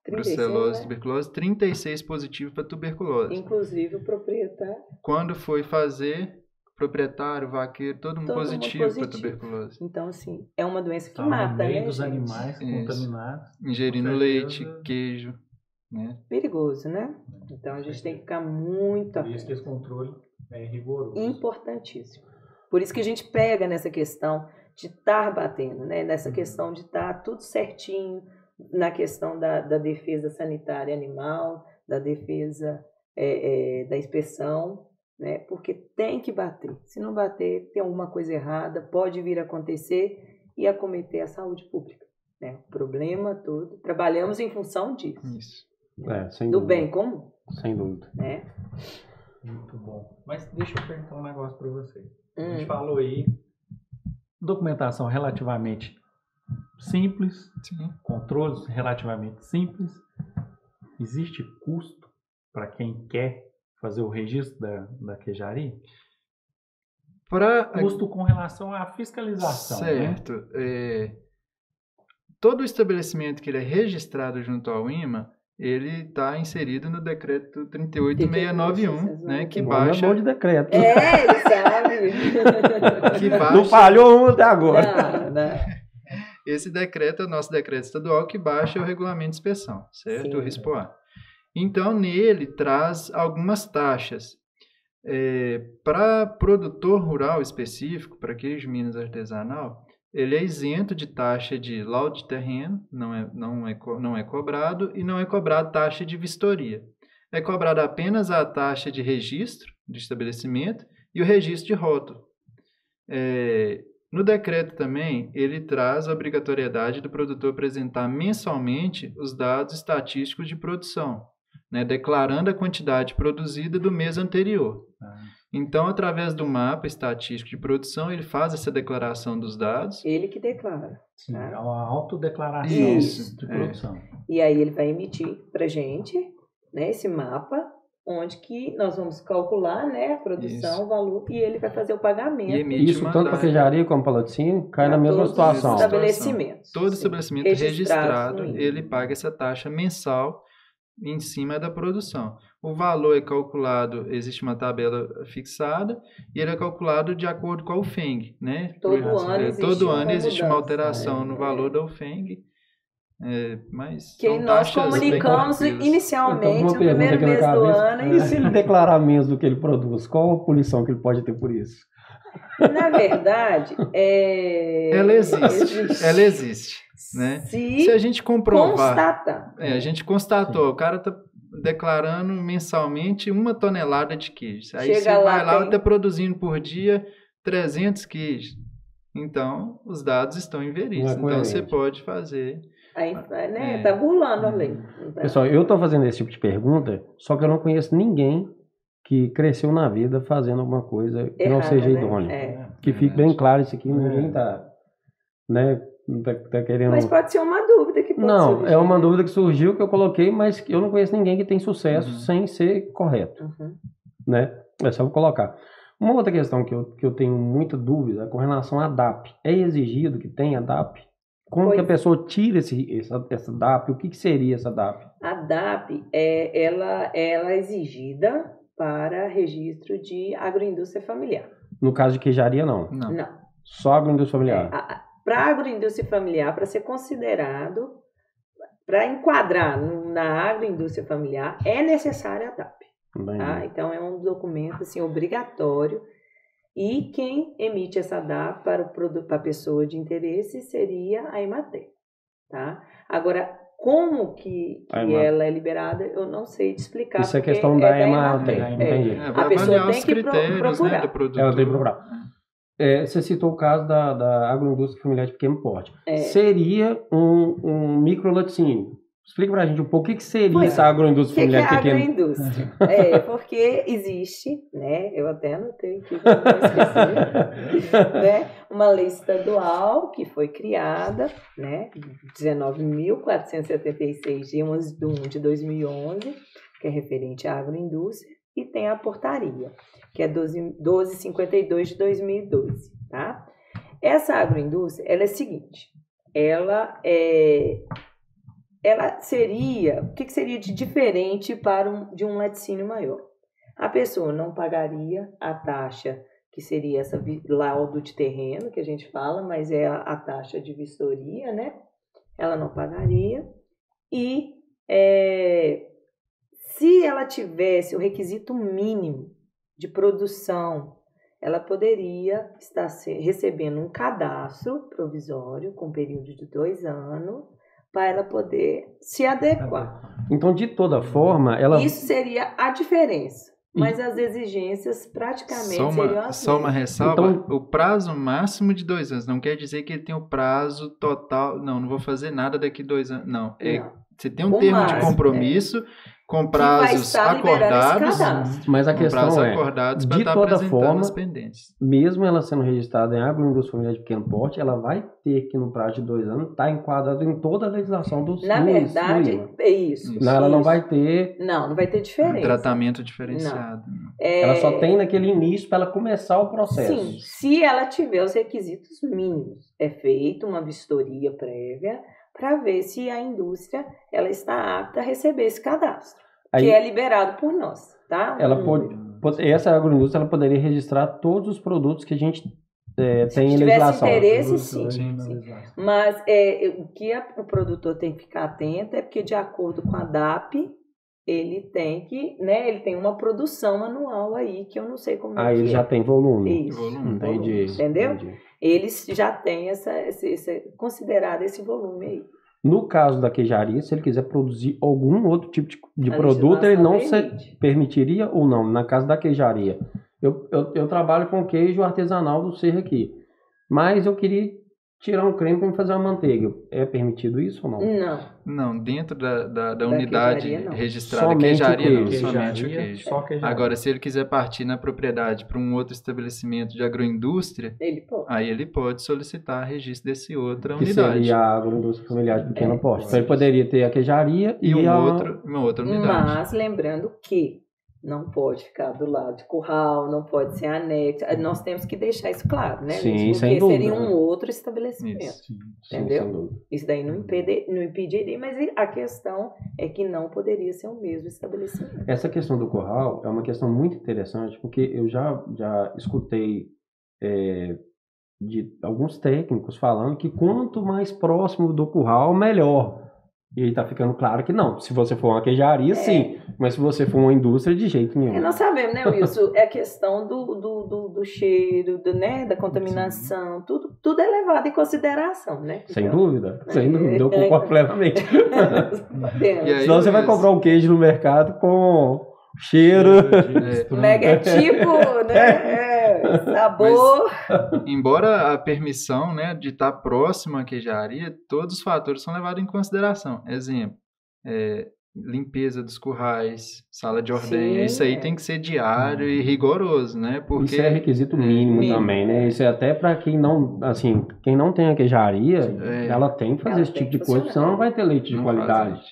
36,
brucelose,
né?
tuberculose, 36 positivo para tuberculose.
Inclusive o proprietário.
Quando foi fazer, proprietário, vaqueiro, todo mundo positivo para tuberculose.
Então, assim, é uma doença que mata,
no meio
né,
dos
gente?
animais contaminados.
Ingerindo leite, queijo, né?
Perigoso, né? Então a gente tem que ficar muito
atento. Por isso que esse controle é rigoroso.
Importantíssimo. Por isso que a gente pega nessa questão de estar batendo, né? Nessa questão de estar tudo certinho, na questão da defesa sanitária animal, da defesa da inspeção, né? Porque tem que bater. Se não bater, tem alguma coisa errada, pode vir a acontecer e acometer a saúde pública, né? O problema todo. Trabalhamos em função disso.
Isso.
Sem
do
dúvida.
bem comum.
Sem dúvida.
Né?
Muito bom. Mas deixa eu perguntar um negócio para você. A gente falou aí, documentação relativamente simples, controles relativamente simples. Existe custo para quem quer fazer o registro da queijaria? Custo com relação à fiscalização.
Certo.
Né?
Todo estabelecimento que ele é registrado junto ao INMA, ele está inserido no decreto 38691, né, que baixa...
É bom de decreto.
Ele sabe.
Que baixa...
Não falhou um até agora.
Não.
Esse decreto é o nosso decreto estadual que baixa o regulamento de inspeção, certo?
Sim.
O RISPOA. Então, nele traz algumas taxas. Para produtor rural específico, para queijo Minas artesanal, ele é isento de taxa de laudo de terreno, não é cobrado, e não é cobrado taxa de vistoria. É cobrada apenas a taxa de registro do estabelecimento e o registro de rótulo. No decreto também, ele traz a obrigatoriedade do produtor apresentar mensalmente os dados estatísticos de produção, né, declarando a quantidade produzida do mês anterior. Então, através do mapa estatístico de produção, ele faz essa declaração dos dados.
Ele que declara.
Sim,
Tá?
é uma autodeclaração de produção.
E aí ele vai emitir para gente, né, esse mapa, onde que nós vamos calcular, né, a produção, o valor, e ele vai fazer o pagamento.
Isso, tanto para queijaria como para laticínio, cai na mesma situação.
Todo estabelecimento registrado, ele paga essa taxa mensal em cima da produção. O valor é calculado, existe uma tabela fixada, e ele é calculado de acordo com a UFENG, né?
Todo ano
existe uma alteração no valor da UFENG, mas
que nós comunicamos inicialmente no primeiro mês do ano.
E se ele declarar menos do que ele produz, qual a punição que ele pode ter por isso?
Na verdade,
ela existe. Né? Se a gente comprovar, a gente constatou, o cara está declarando mensalmente 1 tonelada de queijo. Aí você vai lá e está produzindo por dia 300 queijos. Então, os dados estão inverídicos. Então, você pode fazer...
Aí, né? Tá burlando a lei.
Pessoal, eu estou fazendo esse tipo de pergunta, só que eu não conheço ninguém que cresceu na vida fazendo alguma coisa que não seja idônea. Que fique bem claro isso aqui, ninguém está... Né, tá querendo...
Mas pode ser uma dúvida que pode surgir.
É uma dúvida que surgiu que eu coloquei, mas eu não conheço ninguém que tem sucesso sem ser correto. Né? É só colocar. Uma outra questão que eu tenho muita dúvida é com relação à DAP. É exigido que tenha DAP? Como que a pessoa tira essa DAP? O que seria essa DAP?
A DAP, ela é exigida para registro de agroindústria familiar.
No caso de queijaria, não?
Não.
Só agroindústria familiar?
Para agroindústria familiar, para ser considerado, para enquadrar na agroindústria familiar, é necessária a DAP. Tá? Então, é um documento assim, obrigatório. E quem emite essa DAP para a pessoa de interesse seria a Emater, tá? Agora, como que ela é liberada, eu não sei te explicar.
Isso é questão da Emater.
Entendi.
A pessoa tem que procurar.
Né, do produtor.
Ela tem que procurar. Você citou o caso da agroindústria familiar de pequeno porte. Seria um microlaticínio. Explica pra gente um pouco o que seria essa agroindústria familiar de pequeno.
O que é agroindústria? Porque existe, né? Eu até anotei aqui para não esquecer, né? Uma lei estadual que foi criada, né? 19.476 de 11 de 1 de 2011, que é referente à agroindústria, e tem a portaria, que é 1252 de 2012, tá? Essa agroindústria, ela é a seguinte, ela seria, o que seria de diferente de um laticínio maior? A pessoa não pagaria a taxa, que seria essa laudo de terreno, que a gente fala, mas é a taxa de vistoria, né? Ela não pagaria. E se ela tivesse o requisito mínimo de produção, ela poderia estar recebendo um cadastro provisório com período de 2 anos, para ela poder se adequar.
Então, de toda forma,
Isso seria a diferença, mas as exigências praticamente seriam as mesmas.
Só uma ressalva, então, o prazo máximo de 2 anos, não quer dizer que ele tem o prazo total, não vou fazer nada daqui 2 anos, não. Você tem um termo de compromisso com prazos acordados,
mas a questão
acordados para estar apresentando as pendências.
Mesmo ela sendo registrada em agroindústria familiar de pequeno porte, ela vai ter que, no prazo de 2 anos, estar enquadrada em toda a legislação do
Na verdade, é isso.
Ela não vai ter...
Não vai ter diferença.
Um tratamento diferenciado.
Ela só tem naquele início para ela começar o processo.
Sim, se ela tiver os requisitos mínimos. É feita uma vistoria prévia para ver se a indústria ela está apta a receber esse cadastro, que é liberado por nós, tá?
Essa agroindústria ela poderia registrar todos os produtos que a gente tem em legislação.
Se tivesse interesse, sim. Mas o que o produtor tem que ficar atento é porque, de acordo com a DAP, ele tem que, né? Ele tem uma produção anual aí que eu não sei como
ele já tem volume.
Isso.
Entendi.
Entendeu? Eles já têm considerado esse volume aí.
No caso da queijaria, se ele quiser produzir algum outro tipo de produto, ele não permitiria ou não? Na casa da queijaria. Eu trabalho com queijo artesanal do Cerro aqui, mas eu queria tirar um creme para me fazer uma manteiga. É permitido isso ou não?
Não,
dentro da unidade
queijaria,
registrada
somente
queijaria,
o queijo.
Somente o queijo.
Só queijaria.
Agora, se ele quiser partir na propriedade para um outro estabelecimento de agroindústria, aí ele pode solicitar registro desse outra unidade.
Que seria a agroindústria familiar de pequeno porte. Então ele poderia ter a queijaria e uma
outra unidade.
Mas lembrando que não pode ficar do lado de curral, não pode ser anexo. Nós temos que deixar isso claro, né?
Sim, sem dúvida.
Seria um outro estabelecimento.
Isso.
Entendeu? Isso daí não impediria, mas a questão é que não poderia ser o mesmo estabelecimento.
Essa questão do curral é uma questão muito interessante, porque eu já escutei de alguns técnicos falando que quanto mais próximo do curral, melhor. E aí tá ficando claro que não. Se você for uma queijaria, sim. Mas se você for uma indústria, de jeito nenhum.
Nós sabemos, né, Wilson? É a questão do cheiro, né, da contaminação. Tudo é levado em consideração, né?
Sem dúvida. Eu concordo plenamente.
Senão
você vai comprar um queijo no mercado com cheiro...
negativo, né? Sabor.
Mas, embora a permissão, né, de estar próximo à queijaria, todos os fatores são levados em consideração. Exemplo, limpeza dos currais, sala de ordenha, isso aí tem que ser diário e rigoroso, né? Porque
isso é requisito mínimo também, né? Isso é até para quem não tem a queijaria, ela tem que fazer esse tipo de coisa, senão não vai ter leite de qualidade.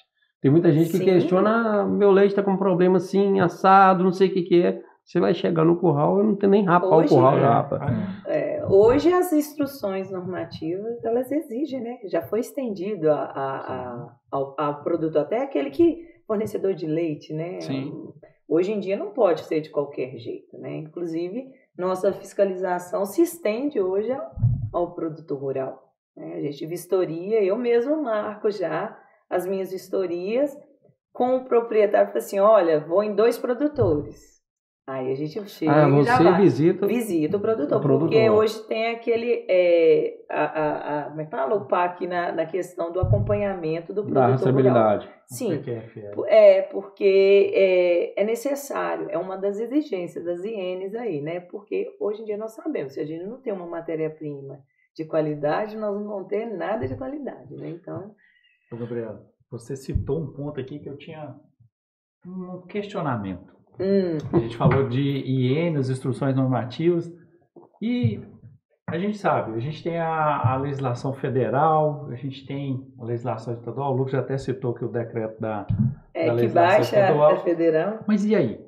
Tem muita gente que questiona, meu leite está com problema assim, assado, não sei o que é. Você vai chegar no curral e não tem nem rapar o curral.
Hoje as instruções normativas, elas exigem, né? Já foi estendido ao produto, até aquele fornecedor de leite, né?
Sim.
Hoje em dia não pode ser de qualquer jeito, né? Inclusive, nossa fiscalização se estende hoje ao produto rural, né? A gente vistoria, eu mesmo marco já as minhas vistorias com o proprietário, fala assim, olha, vou em 2 produtores. Aí a gente chega e já
você
vai.
visita
o produtor, porque hoje tem aquele, como é que fala? O PAC na questão do acompanhamento do produtor
da
rural.
rastreabilidade.
Sim,
PQFL.
porque é necessário, é uma das exigências das INs aí, né? Porque hoje em dia nós sabemos, se a gente não tem uma matéria-prima de qualidade, nós não vamos ter nada de qualidade, né? Então...
Ô, Gabriela, você citou um ponto aqui que eu tinha um questionamento. A gente falou de INs, instruções normativas, e a gente sabe, a gente tem a legislação federal, a gente tem a legislação estadual, o Lucas já até citou que o decreto da legislação
que baixa
estadual.
a federal.
Mas e aí?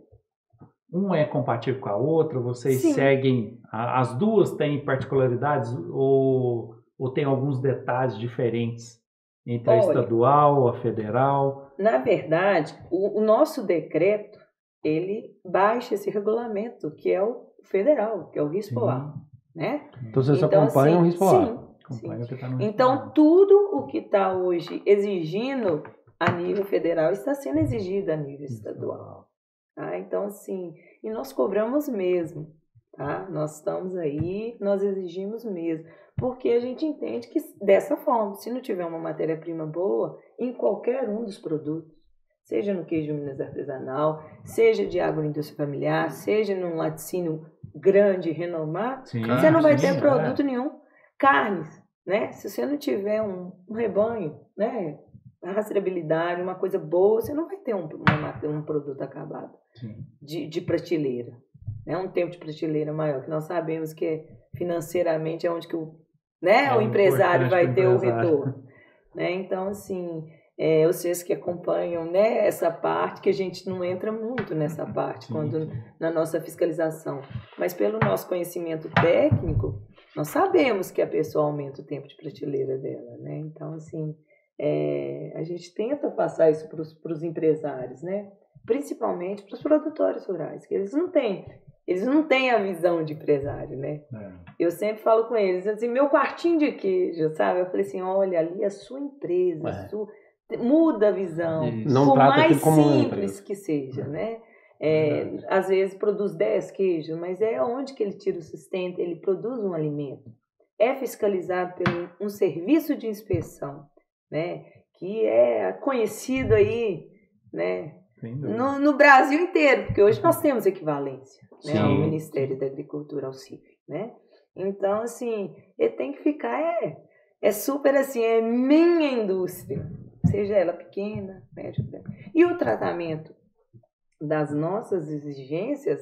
Um é compatível com a outra? Vocês
Sim.
seguem, as duas têm particularidades ou tem alguns detalhes diferentes entre a estadual, a federal?
Na verdade, o nosso decreto, ele baixa esse regulamento, que é o federal, que é o RISPOA, né?
Então vocês acompanham o RISPOA?
Sim. Então tudo o que está hoje exigindo a nível federal está sendo exigido a nível estadual. Tá? Então, assim, e nós cobramos mesmo, tá? Nós estamos aí, nós exigimos mesmo, porque a gente entende que dessa forma, se não tiver uma matéria-prima boa, em qualquer um dos produtos, seja no queijo Minas artesanal, seja de agroindústria familiar, seja num laticínio grande e renomado, você não vai ter produto nenhum. Carnes, né? Se você não tiver um rebanho, né? A rastreabilidade, uma coisa boa, você não vai ter um produto acabado de prateleira. Né? Um tempo de prateleira maior, que nós sabemos que financeiramente é onde que o empresário vai ter o retorno. Né? Então, assim... vocês que acompanham, né, essa parte, que a gente não entra muito nessa parte na nossa fiscalização, mas pelo nosso conhecimento técnico, nós sabemos que a pessoa aumenta o tempo de prateleira dela, né? Então, assim, a gente tenta passar isso para os empresários, né? Principalmente para os produtores rurais, que eles não têm a visão de empresário, né? Eu sempre falo com eles, assim, meu quartinho de queijo, sabe? Eu falei assim, olha, ali é a sua empresa, muda a visão, por mais simples que seja, né? Às vezes produz 10 queijos, mas é onde que ele tira o sustento, ele produz um alimento. É fiscalizado por um serviço de inspeção, né? Que é conhecido aí, né? No Brasil inteiro, porque hoje nós temos equivalência, né? Ao Ministério da Agricultura, ao CIF, né? Então, assim, ele tem que ficar, super assim, é minha indústria. Seja ela pequena, média, grande. E o tratamento das nossas exigências,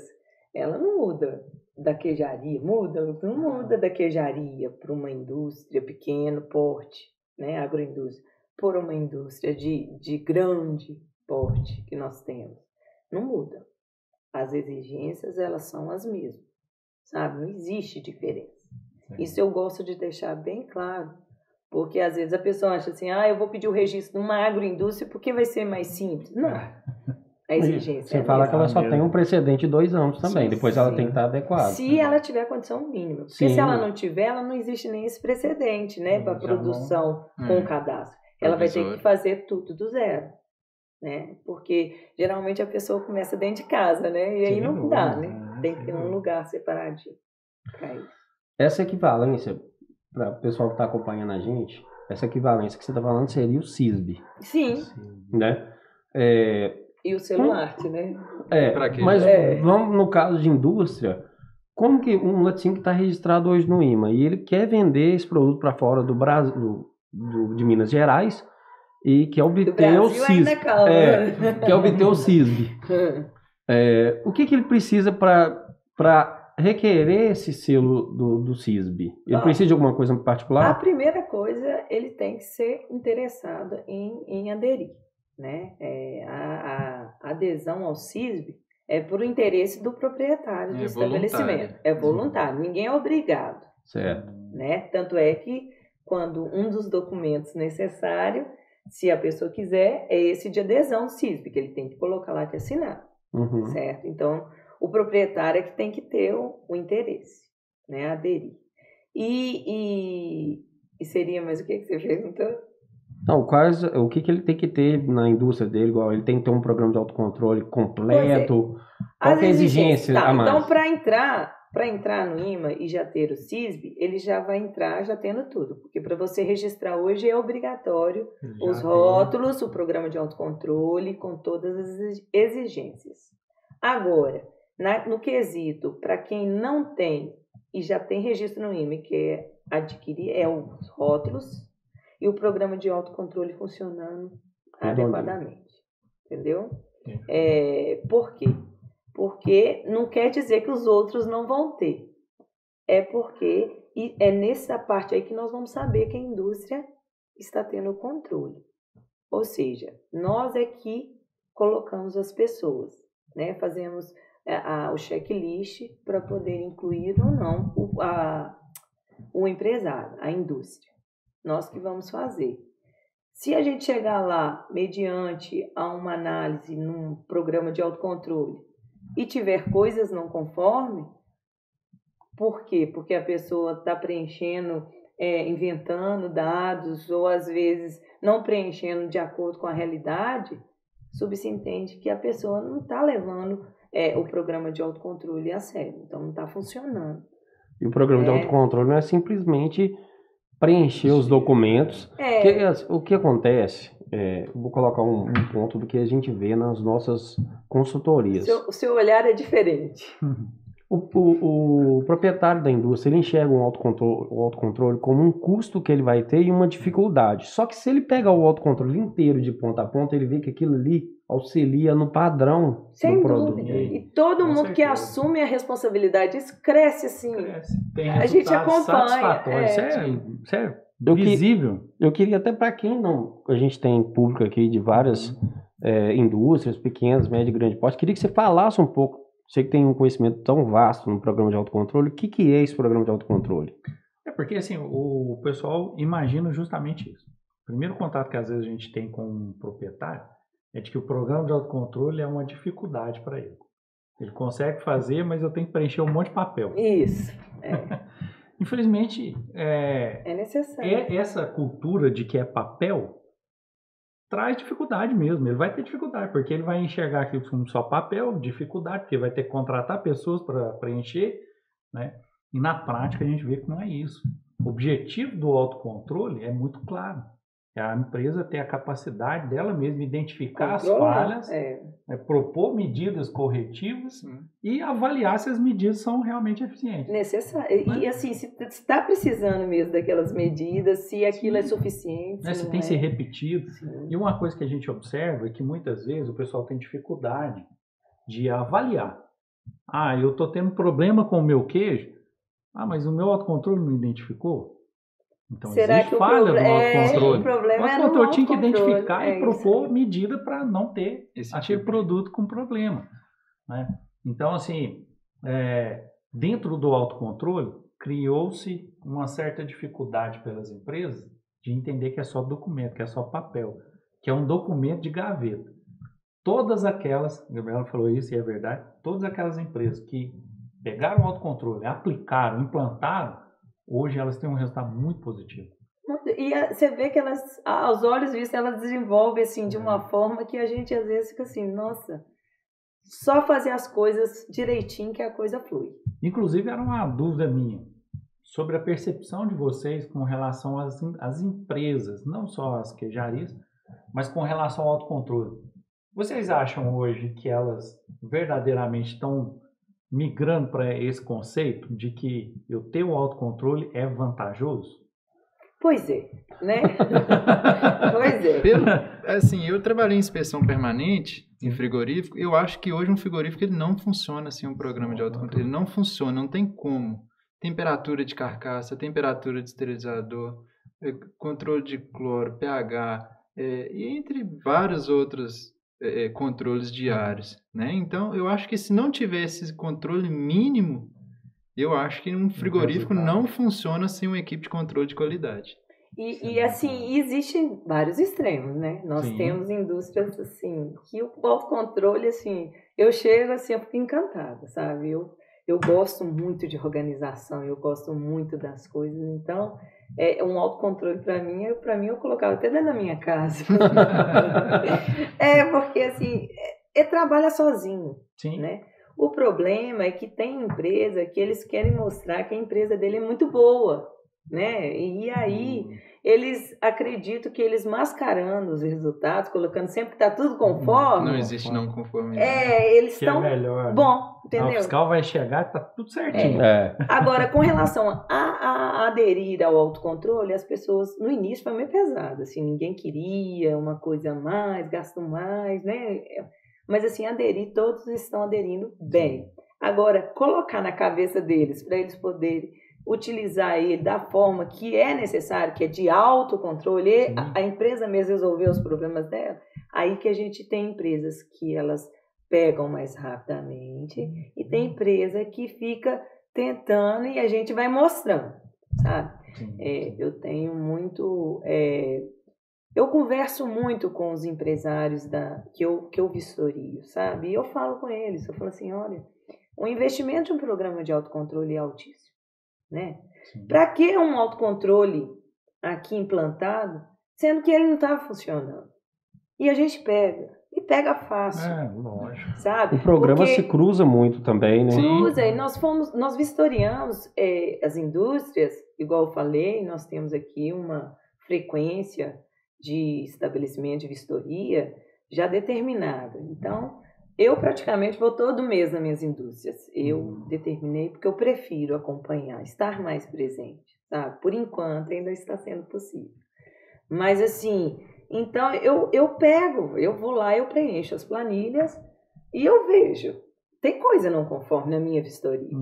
ela não muda da queijaria, não muda da queijaria para uma indústria pequeno porte, né, agroindústria, por uma indústria de grande porte que nós temos. Não muda. As exigências, elas são as mesmas, sabe? Não existe diferença. Isso eu gosto de deixar bem claro. Porque às vezes a pessoa acha assim, eu vou pedir o registro de uma agroindústria porque vai ser mais simples. Não. A exigência
Você fala que ela só tem um precedente de 2 anos também, depois ela tem que estar adequada.
Se ela tiver condição mínima. Porque se ela não tiver, ela não existe nem esse precedente, né? Para produção com o cadastro. Ela vai ter que fazer tudo do zero. Né? Porque geralmente a pessoa começa dentro de casa, né? E aí não dá, né? Tem que ter um lugar separadinho para isso.
Essa equivalência, para o pessoal que está acompanhando a gente, essa equivalência que você está falando seria o CISB.
Sim.
Né?
E o celular, né?
Mas vamos no caso de indústria, como que um laticínio que está registrado hoje no IMA e ele quer vender esse produto para fora do Brasil, de Minas Gerais, e quer obter o CISB. Quer obter o CISB. O que ele precisa para requerer esse selo do CISB? Ele precisa de alguma coisa em particular?
A primeira coisa, ele tem que ser interessado em aderir, né? A adesão ao CISB é por interesse do proprietário do estabelecimento. É voluntário, ninguém é obrigado.
Certo.
Né? Tanto é que quando um dos documentos necessários, se a pessoa quiser, é esse de adesão ao CISB, que ele tem que colocar lá que assinar. Certo? Então, o proprietário é que tem que ter o interesse, né? Aderir. E seria mais o que você perguntou?
Então, o que ele tem que ter na indústria dele? Igual, ele tem que ter um programa de autocontrole completo. Qual que é a exigência a mais?
Então, para entrar no IMA e já ter o CISB, ele já vai entrar já tendo tudo. Porque para você registrar hoje é obrigatório os rótulos, o programa de autocontrole, com todas as exigências. Agora, no quesito, para quem não tem e já tem registro no IMA, que é adquirir, é os rótulos e o programa de autocontrole funcionando adequadamente. Entendeu? Por quê? Porque não quer dizer que os outros não vão ter. É porque é nessa parte aí que nós vamos saber que a indústria está tendo o controle. Ou seja, nós é que colocamos as pessoas, né? Fazemos o checklist para poder incluir ou não o empresário, a indústria. Nós que vamos fazer. Se a gente chegar lá mediante a uma análise num programa de autocontrole e tiver coisas não conforme, por quê? Porque a pessoa está preenchendo, inventando dados ou às vezes não preenchendo de acordo com a realidade, subentende que a pessoa não está levando o programa de autocontrole a sério, então não está funcionando.
E o programa de autocontrole não é simplesmente preencher os documentos. O que acontece, vou colocar um ponto do que a gente vê nas nossas consultorias.
O seu olhar é diferente.
O proprietário da indústria, ele enxerga o autocontrole como um custo que ele vai ter e uma dificuldade. Só que se ele pegar o autocontrole inteiro de ponta a ponta, ele vê que aquilo ali auxilia no padrão do produto.
E todo mundo que assume a responsabilidade, isso cresce assim.
Tem
a gente acompanha.
Isso é visível.
Eu queria até para quem não... A gente tem público aqui de várias indústrias, pequenas, médias e grande porte. Queria que você falasse um pouco. Você que tem um conhecimento tão vasto no programa de autocontrole, o que é esse programa de autocontrole?
Porque assim, o pessoal imagina justamente isso. O primeiro contato que às vezes a gente tem com um proprietário é de que o programa de autocontrole é uma dificuldade para ele. Ele consegue fazer, mas eu tenho que preencher um monte de papel.
Isso.
Infelizmente,
é necessário.
Essa cultura de que é papel traz dificuldade mesmo. Ele vai ter dificuldade, porque ele vai enxergar aquilo como só papel, dificuldade, porque vai ter que contratar pessoas para preencher, né? E na prática a gente vê que não é isso. O objetivo do autocontrole é muito claro. É a empresa ter a capacidade dela mesma identificar as falhas, propor medidas corretivas e avaliar se as medidas são realmente eficientes.
Necessário. E assim, se está precisando mesmo daquelas medidas, se aquilo é suficiente.
Se tem que ser repetido. Sim. E uma coisa que a gente observa é que muitas vezes o pessoal tem dificuldade de avaliar. Eu estou tendo problema com o meu queijo. Mas o meu autocontrole não identificou? Então, existe falha no autocontrole. O autocontrole tinha que identificar e propor medida para não ter aquele produto com problema. Né? Então, assim, dentro do autocontrole, criou-se uma certa dificuldade pelas empresas de entender que é só documento, que é só papel, que é um documento de gaveta. Todas aquelas, a Gabriela falou isso e é verdade, todas aquelas empresas que pegaram o autocontrole, aplicaram, implantaram, hoje elas têm um resultado muito positivo.
E você vê que elas, aos olhos vistos, elas desenvolvem assim, de uma forma que a gente às vezes fica assim, nossa, só fazer as coisas direitinho que a coisa flui.
Inclusive era uma dúvida minha sobre a percepção de vocês com relação às empresas, não só as queijarias, mas com relação ao autocontrole. Vocês acham hoje que elas verdadeiramente estão migrando para esse conceito de que eu ter o autocontrole é vantajoso?
Pois é, né? Pois é.
Assim, eu trabalhei em inspeção permanente em frigorífico. Eu acho que hoje um frigorífico ele não funciona assim, um programa de autocontrole. Ele não funciona, não tem como. Temperatura de carcaça, temperatura de esterilizador, controle de cloro, pH, e entre vários outros controles diários, né? Então, eu acho que se não tivesse esse controle mínimo, eu acho que um frigorífico não funciona sem uma equipe de controle de qualidade.
E assim, existem vários extremos, né? Nós temos indústrias, assim, que o autocontrole, assim, eu chego, assim, eu fico encantada, sabe? Eu eu gosto muito de organização, eu gosto muito das coisas, então um autocontrole para mim eu colocava até dentro da minha casa. Porque assim, trabalha sozinho,
Sim.
né? O problema é que tem empresa que eles querem mostrar que a empresa dele é muito boa, né? E aí eles acreditam que eles mascarando os resultados, colocando sempre que está tudo conforme.
Não existe não conformidade.
Eles
Que
estão...
é melhor.
Bom, entendeu?
O fiscal vai chegar e tá tudo certinho.
Agora, com relação a aderir ao autocontrole, as pessoas, no início foi meio pesado, assim, ninguém queria uma coisa a mais, gasto mais, né? Mas assim, aderir, todos estão aderindo bem. Agora, colocar na cabeça deles, para eles poderem utilizar ele da forma que é necessário, que é de autocontrole, a empresa mesmo resolver os problemas dela, aí que a gente tem empresas que elas pegam mais rapidamente e tem empresa que fica tentando e a gente vai mostrando, sabe? Eu tenho muito... eu converso muito com os empresários que eu vistorio, sabe? E eu falo com eles, eu falo assim, olha, o investimento de um programa de autocontrole é altíssimo, né? Para que um autocontrole aqui implantado, sendo que ele não estava funcionando? E a gente pega fácil.
Lógico.
Sabe?
O programa se cruza muito também, né?
Cruza, e nós vistoriamos as indústrias, igual eu falei, nós temos aqui uma frequência de estabelecimento de vistoria já determinada. Então, eu praticamente vou todo mês nas minhas indústrias. Eu determinei porque eu prefiro acompanhar, estar mais presente, sabe? Por enquanto ainda está sendo possível. Mas assim, então eu vou lá, eu preencho as planilhas e eu vejo. Tem coisa não conforme na minha vistoria.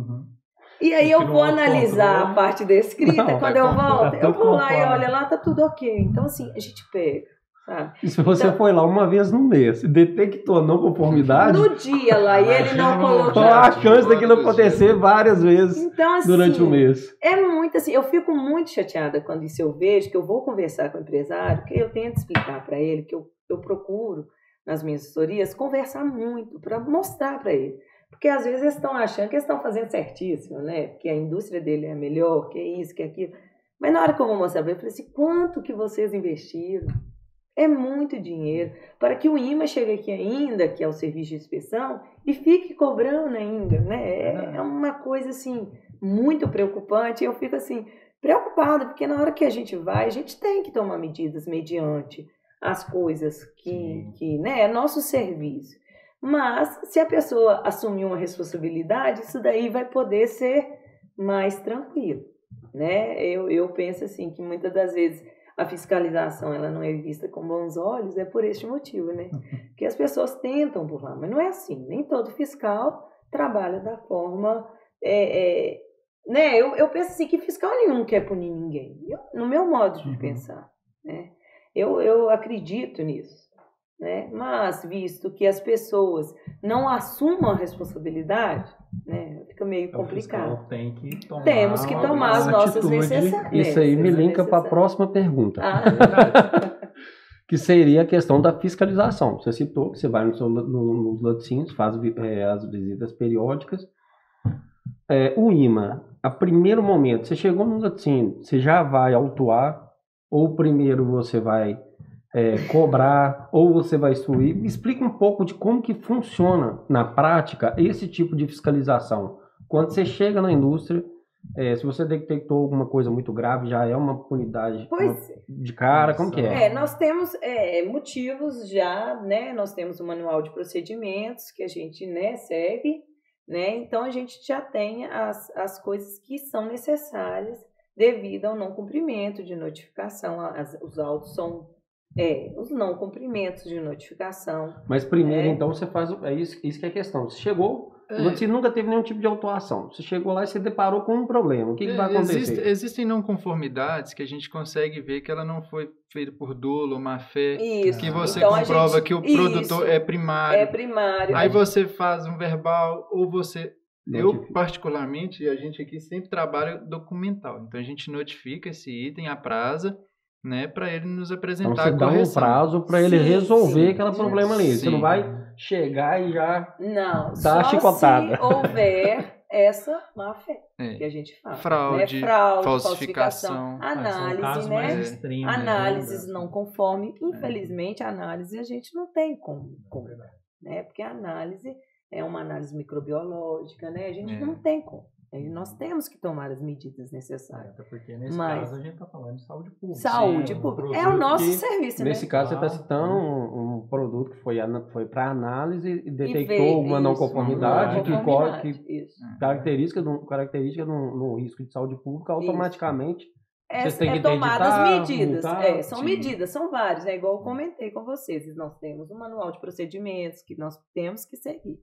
E aí eu vou analisar a parte da escrita, quando eu volto, eu vou lá e olho lá, tá tudo ok. Então assim, a gente pega, sabe?
E se você foi lá uma vez no mês, detectou não conformidade...
No dia lá, e ele não colocou...
Qual a chance daquilo acontecer várias vezes
então, assim,
durante o mês?
É muito assim, eu fico muito chateada quando isso eu vejo, que eu vou conversar com o empresário, que eu tento explicar para ele, que eu procuro, nas minhas assessorias, conversar muito, para mostrar para ele. Porque às vezes eles estão achando que eles estão fazendo certíssimo, né? Que a indústria dele é melhor, que é isso, que é aquilo. Mas na hora que eu vou mostrar para ele, eu falei assim, quanto que vocês investiram? É muito dinheiro. Para que o IMA chegue aqui ainda, que é o serviço de inspeção, e fique cobrando ainda, né? É uma coisa, assim, muito preocupante. Eu fico, assim, preocupada, porque na hora que a gente vai, a gente tem que tomar medidas mediante as coisas que né? É nosso serviço. Mas, se a pessoa assumir uma responsabilidade, isso daí vai poder ser mais tranquilo, né? Eu penso assim, que muitas das vezes a fiscalização ela não é vista com bons olhos, é por este motivo, né? Que as pessoas tentam burlar, mas não é assim. Nem todo fiscal trabalha da forma... né? Eu penso assim, que fiscal nenhum quer punir ninguém, no meu modo de pensar, né? Eu acredito nisso. Né? Mas, visto que as pessoas não assumam a responsabilidade, né? Fica meio complicado. Temos que tomar as nossas necessidades.
Isso aí me linka para a próxima pergunta. Que seria a questão da fiscalização. Você citou que você vai nos laticínios, faz as visitas periódicas. O IMA, a primeiro momento, você chegou no laticínio, você já vai autuar, ou primeiro você vai... cobrar, ou você vai instruir. Me explica um pouco de como que funciona na prática esse tipo de fiscalização. Quando você chega na indústria, se você detectou alguma coisa muito grave, já é uma punidade de cara, como que é?
Nós temos motivos já, né? Nós temos um manual de procedimentos que a gente, né, segue, né? Então a gente já tem as coisas que são necessárias devido ao não cumprimento de notificação. Os autos são os não cumprimentos de notificação.
Mas primeiro, então, você faz... isso que é a questão. Você chegou, você nunca teve nenhum tipo de autuação. Você chegou lá e se deparou com um problema. O que vai acontecer?
Existem não conformidades que a gente consegue ver que ela não foi feita por dolo ou má fé.
Isso.
Que você então, comprova que o produtor é primário.
É primário.
Aí você faz um verbal ou você... Eu, particularmente, a gente aqui sempre trabalha documental. Então, a gente notifica esse item, apraza, né, para ele nos apresentar
então, você dá um prazo para ele resolver aquele problema ali. Você não vai chegar e já
dar
a chicotada.
Se houver essa má-fé que a gente fala.
Fraude,
né? Fraude,
falsificação.
análise, né?
mais extremo,
Análises
né?
não conforme. Infelizmente, a análise a gente não tem como, né? Porque a análise é uma análise microbiológica, né? A gente não tem como. Nós temos que tomar as medidas necessárias.
Até porque nesse caso a gente está falando de saúde pública.
Saúde pública. É o nosso serviço,
nesse
né?
caso, você está citando um produto que foi para análise e detectou uma não conformidade que característica no risco de saúde pública, automaticamente vocês têm que
tomar as medidas.
multar,
são medidas, são várias, né? Igual eu comentei com vocês. Nós temos um manual de procedimentos que nós temos que seguir.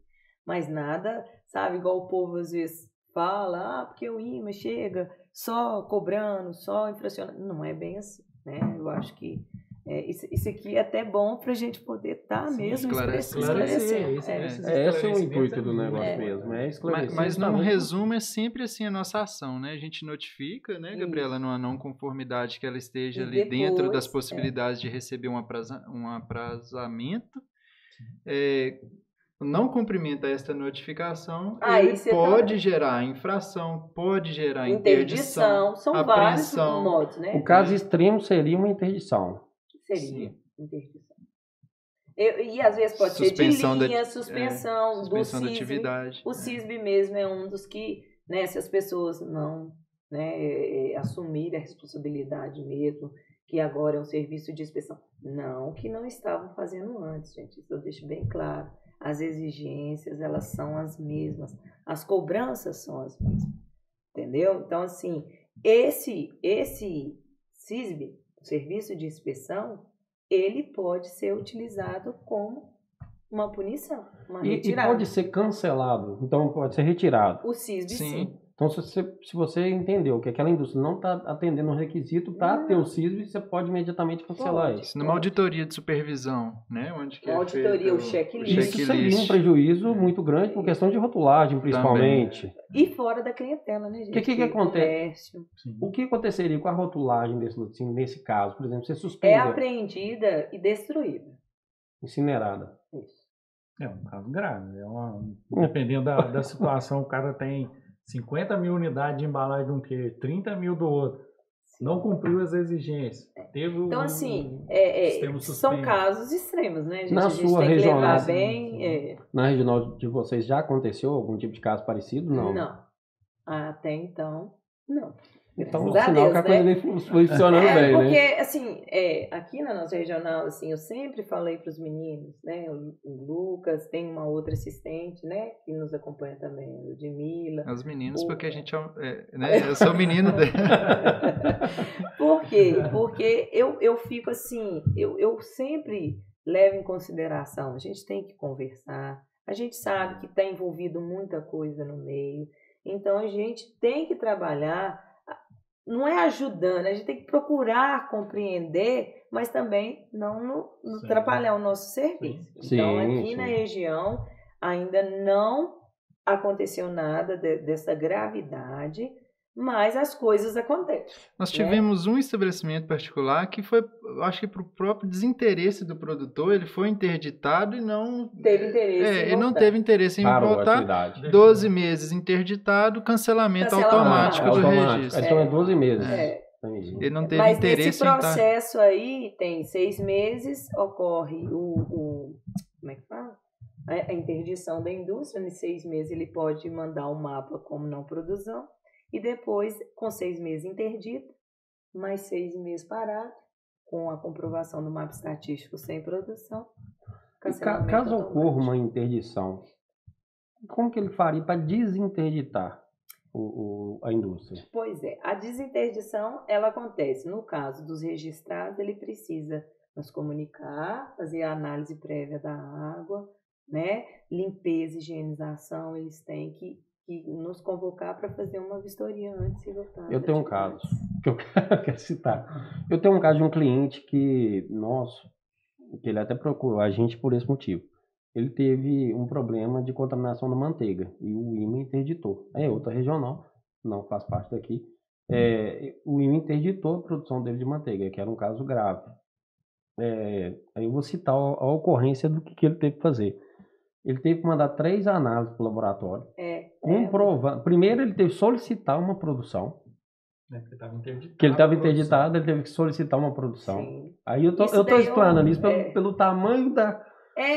Mas nada, sabe, igual o povo às vezes fala, porque o IMA chega só cobrando, só infracionando. Não é bem assim, né? Eu acho que isso aqui é até bom para a gente poder estar mesmo esclarecendo.
Esse é o intuito do negócio mesmo, é esclarecer.
Mas num resumo é sempre assim a nossa ação, né? A gente notifica, né, Gabriela, numa não conformidade que ela esteja ali dentro das possibilidades de receber um aprazamento. Não cumprimenta esta notificação, ele pode gerar infração, pode gerar interdição,
são vários modos, né?
O caso extremo seria uma interdição.
Seria interdição. E às vezes pode ser de linha, suspensão do CISB.
Da atividade.
O CISB mesmo é um dos que, né, se as pessoas não, né, assumirem a responsabilidade mesmo, que agora é um serviço de inspeção. Não que não estavam fazendo antes, gente. Isso eu deixo bem claro. As exigências, elas são as mesmas. As cobranças são as mesmas. Entendeu? Então, assim, esse CISB, o Serviço de Inspeção, ele pode ser utilizado como uma punição, uma retirada.
E pode ser cancelado, então pode ser retirado.
O CISB, sim.
Então, se você entendeu que aquela indústria não está atendendo o requisito para ter o CISB, você pode imediatamente cancelar isso.
Numa auditoria de supervisão, né? Onde que
auditoria, o checklist.
Isso seria um prejuízo muito grande por questão de rotulagem, principalmente.
Também. E fora da clientela, né, gente?
O que acontece? O que aconteceria com a rotulagem nesse caso? Por exemplo, você suspende.
É apreendida e destruída.
Incinerada.
Isso.
É um caso grave. Dependendo da situação, o cara tem 50 mil unidades de embalagem de um queijo, 30 mil do outro. Não cumpriu as exigências. Teve
então, assim, são casos extremos, né? A gente
sua
tem
regional,
que levar bem.
Na regional de vocês já aconteceu algum tipo de caso parecido? Não.
Não. Até então, não.
Então, o sinal que a coisa vem funcionando bem,
porque,
né?
Porque, assim, aqui na nossa regional, assim, eu sempre falei para os meninos, né? O Lucas, tem uma outra assistente, né? Que nos acompanha também, o Ludmila.
Os meninos, porque a gente né? Eu sou menino dele.
Por quê? Porque eu fico assim, eu sempre levo em consideração, a gente tem que conversar, a gente sabe que está envolvido muita coisa no meio, então a gente tem que trabalhar. Não é ajudando, a gente tem que procurar compreender, mas também não atrapalhar o nosso serviço. Então, aqui na região, ainda não aconteceu nada dessa gravidade, mas as coisas acontecem.
Nós tivemos um estabelecimento particular que foi, acho que para o próprio desinteresse do produtor, ele foi interditado e não
teve interesse em
ele não teve interesse em voltar. 12 meses interditado, cancelamento automático do registro.
Então é 12 meses.
Ele não teve interesse
nesse processo aí, tem 6 meses, ocorre como é que fala? A interdição da indústria. Em 6 meses ele pode mandar um mapa como não produção. E depois, com 6 meses interdito, mais 6 meses parado, com a comprovação do mapa estatístico sem produção.
Caso ocorra uma interdição, como que ele faria para desinterditar a indústria?
Pois é, a desinterdição, ela acontece. No caso dos registrados, ele precisa nos comunicar, fazer a análise prévia da água, né? Limpeza, higienização, eles têm que nos convocar para fazer uma vistoria antes de voltar.
Eu tenho um caso que eu quero citar. Eu tenho um caso de um cliente que ele até procurou a gente por esse motivo. Ele teve um problema de contaminação da manteiga e o IMA interditou. É outra regional, não faz parte daqui. O IMA interditou a produção dele de manteiga, que era um caso grave. Aí eu vou citar a ocorrência do que ele teve que fazer. Ele teve que mandar 3 análises para o laboratório. comprovando. Primeiro ele teve que solicitar uma produção.
Porque estava interditado.
Que ele estava interditado, ele teve que solicitar uma produção.
Sim.
Aí eu tô explanando isso pelo tamanho da...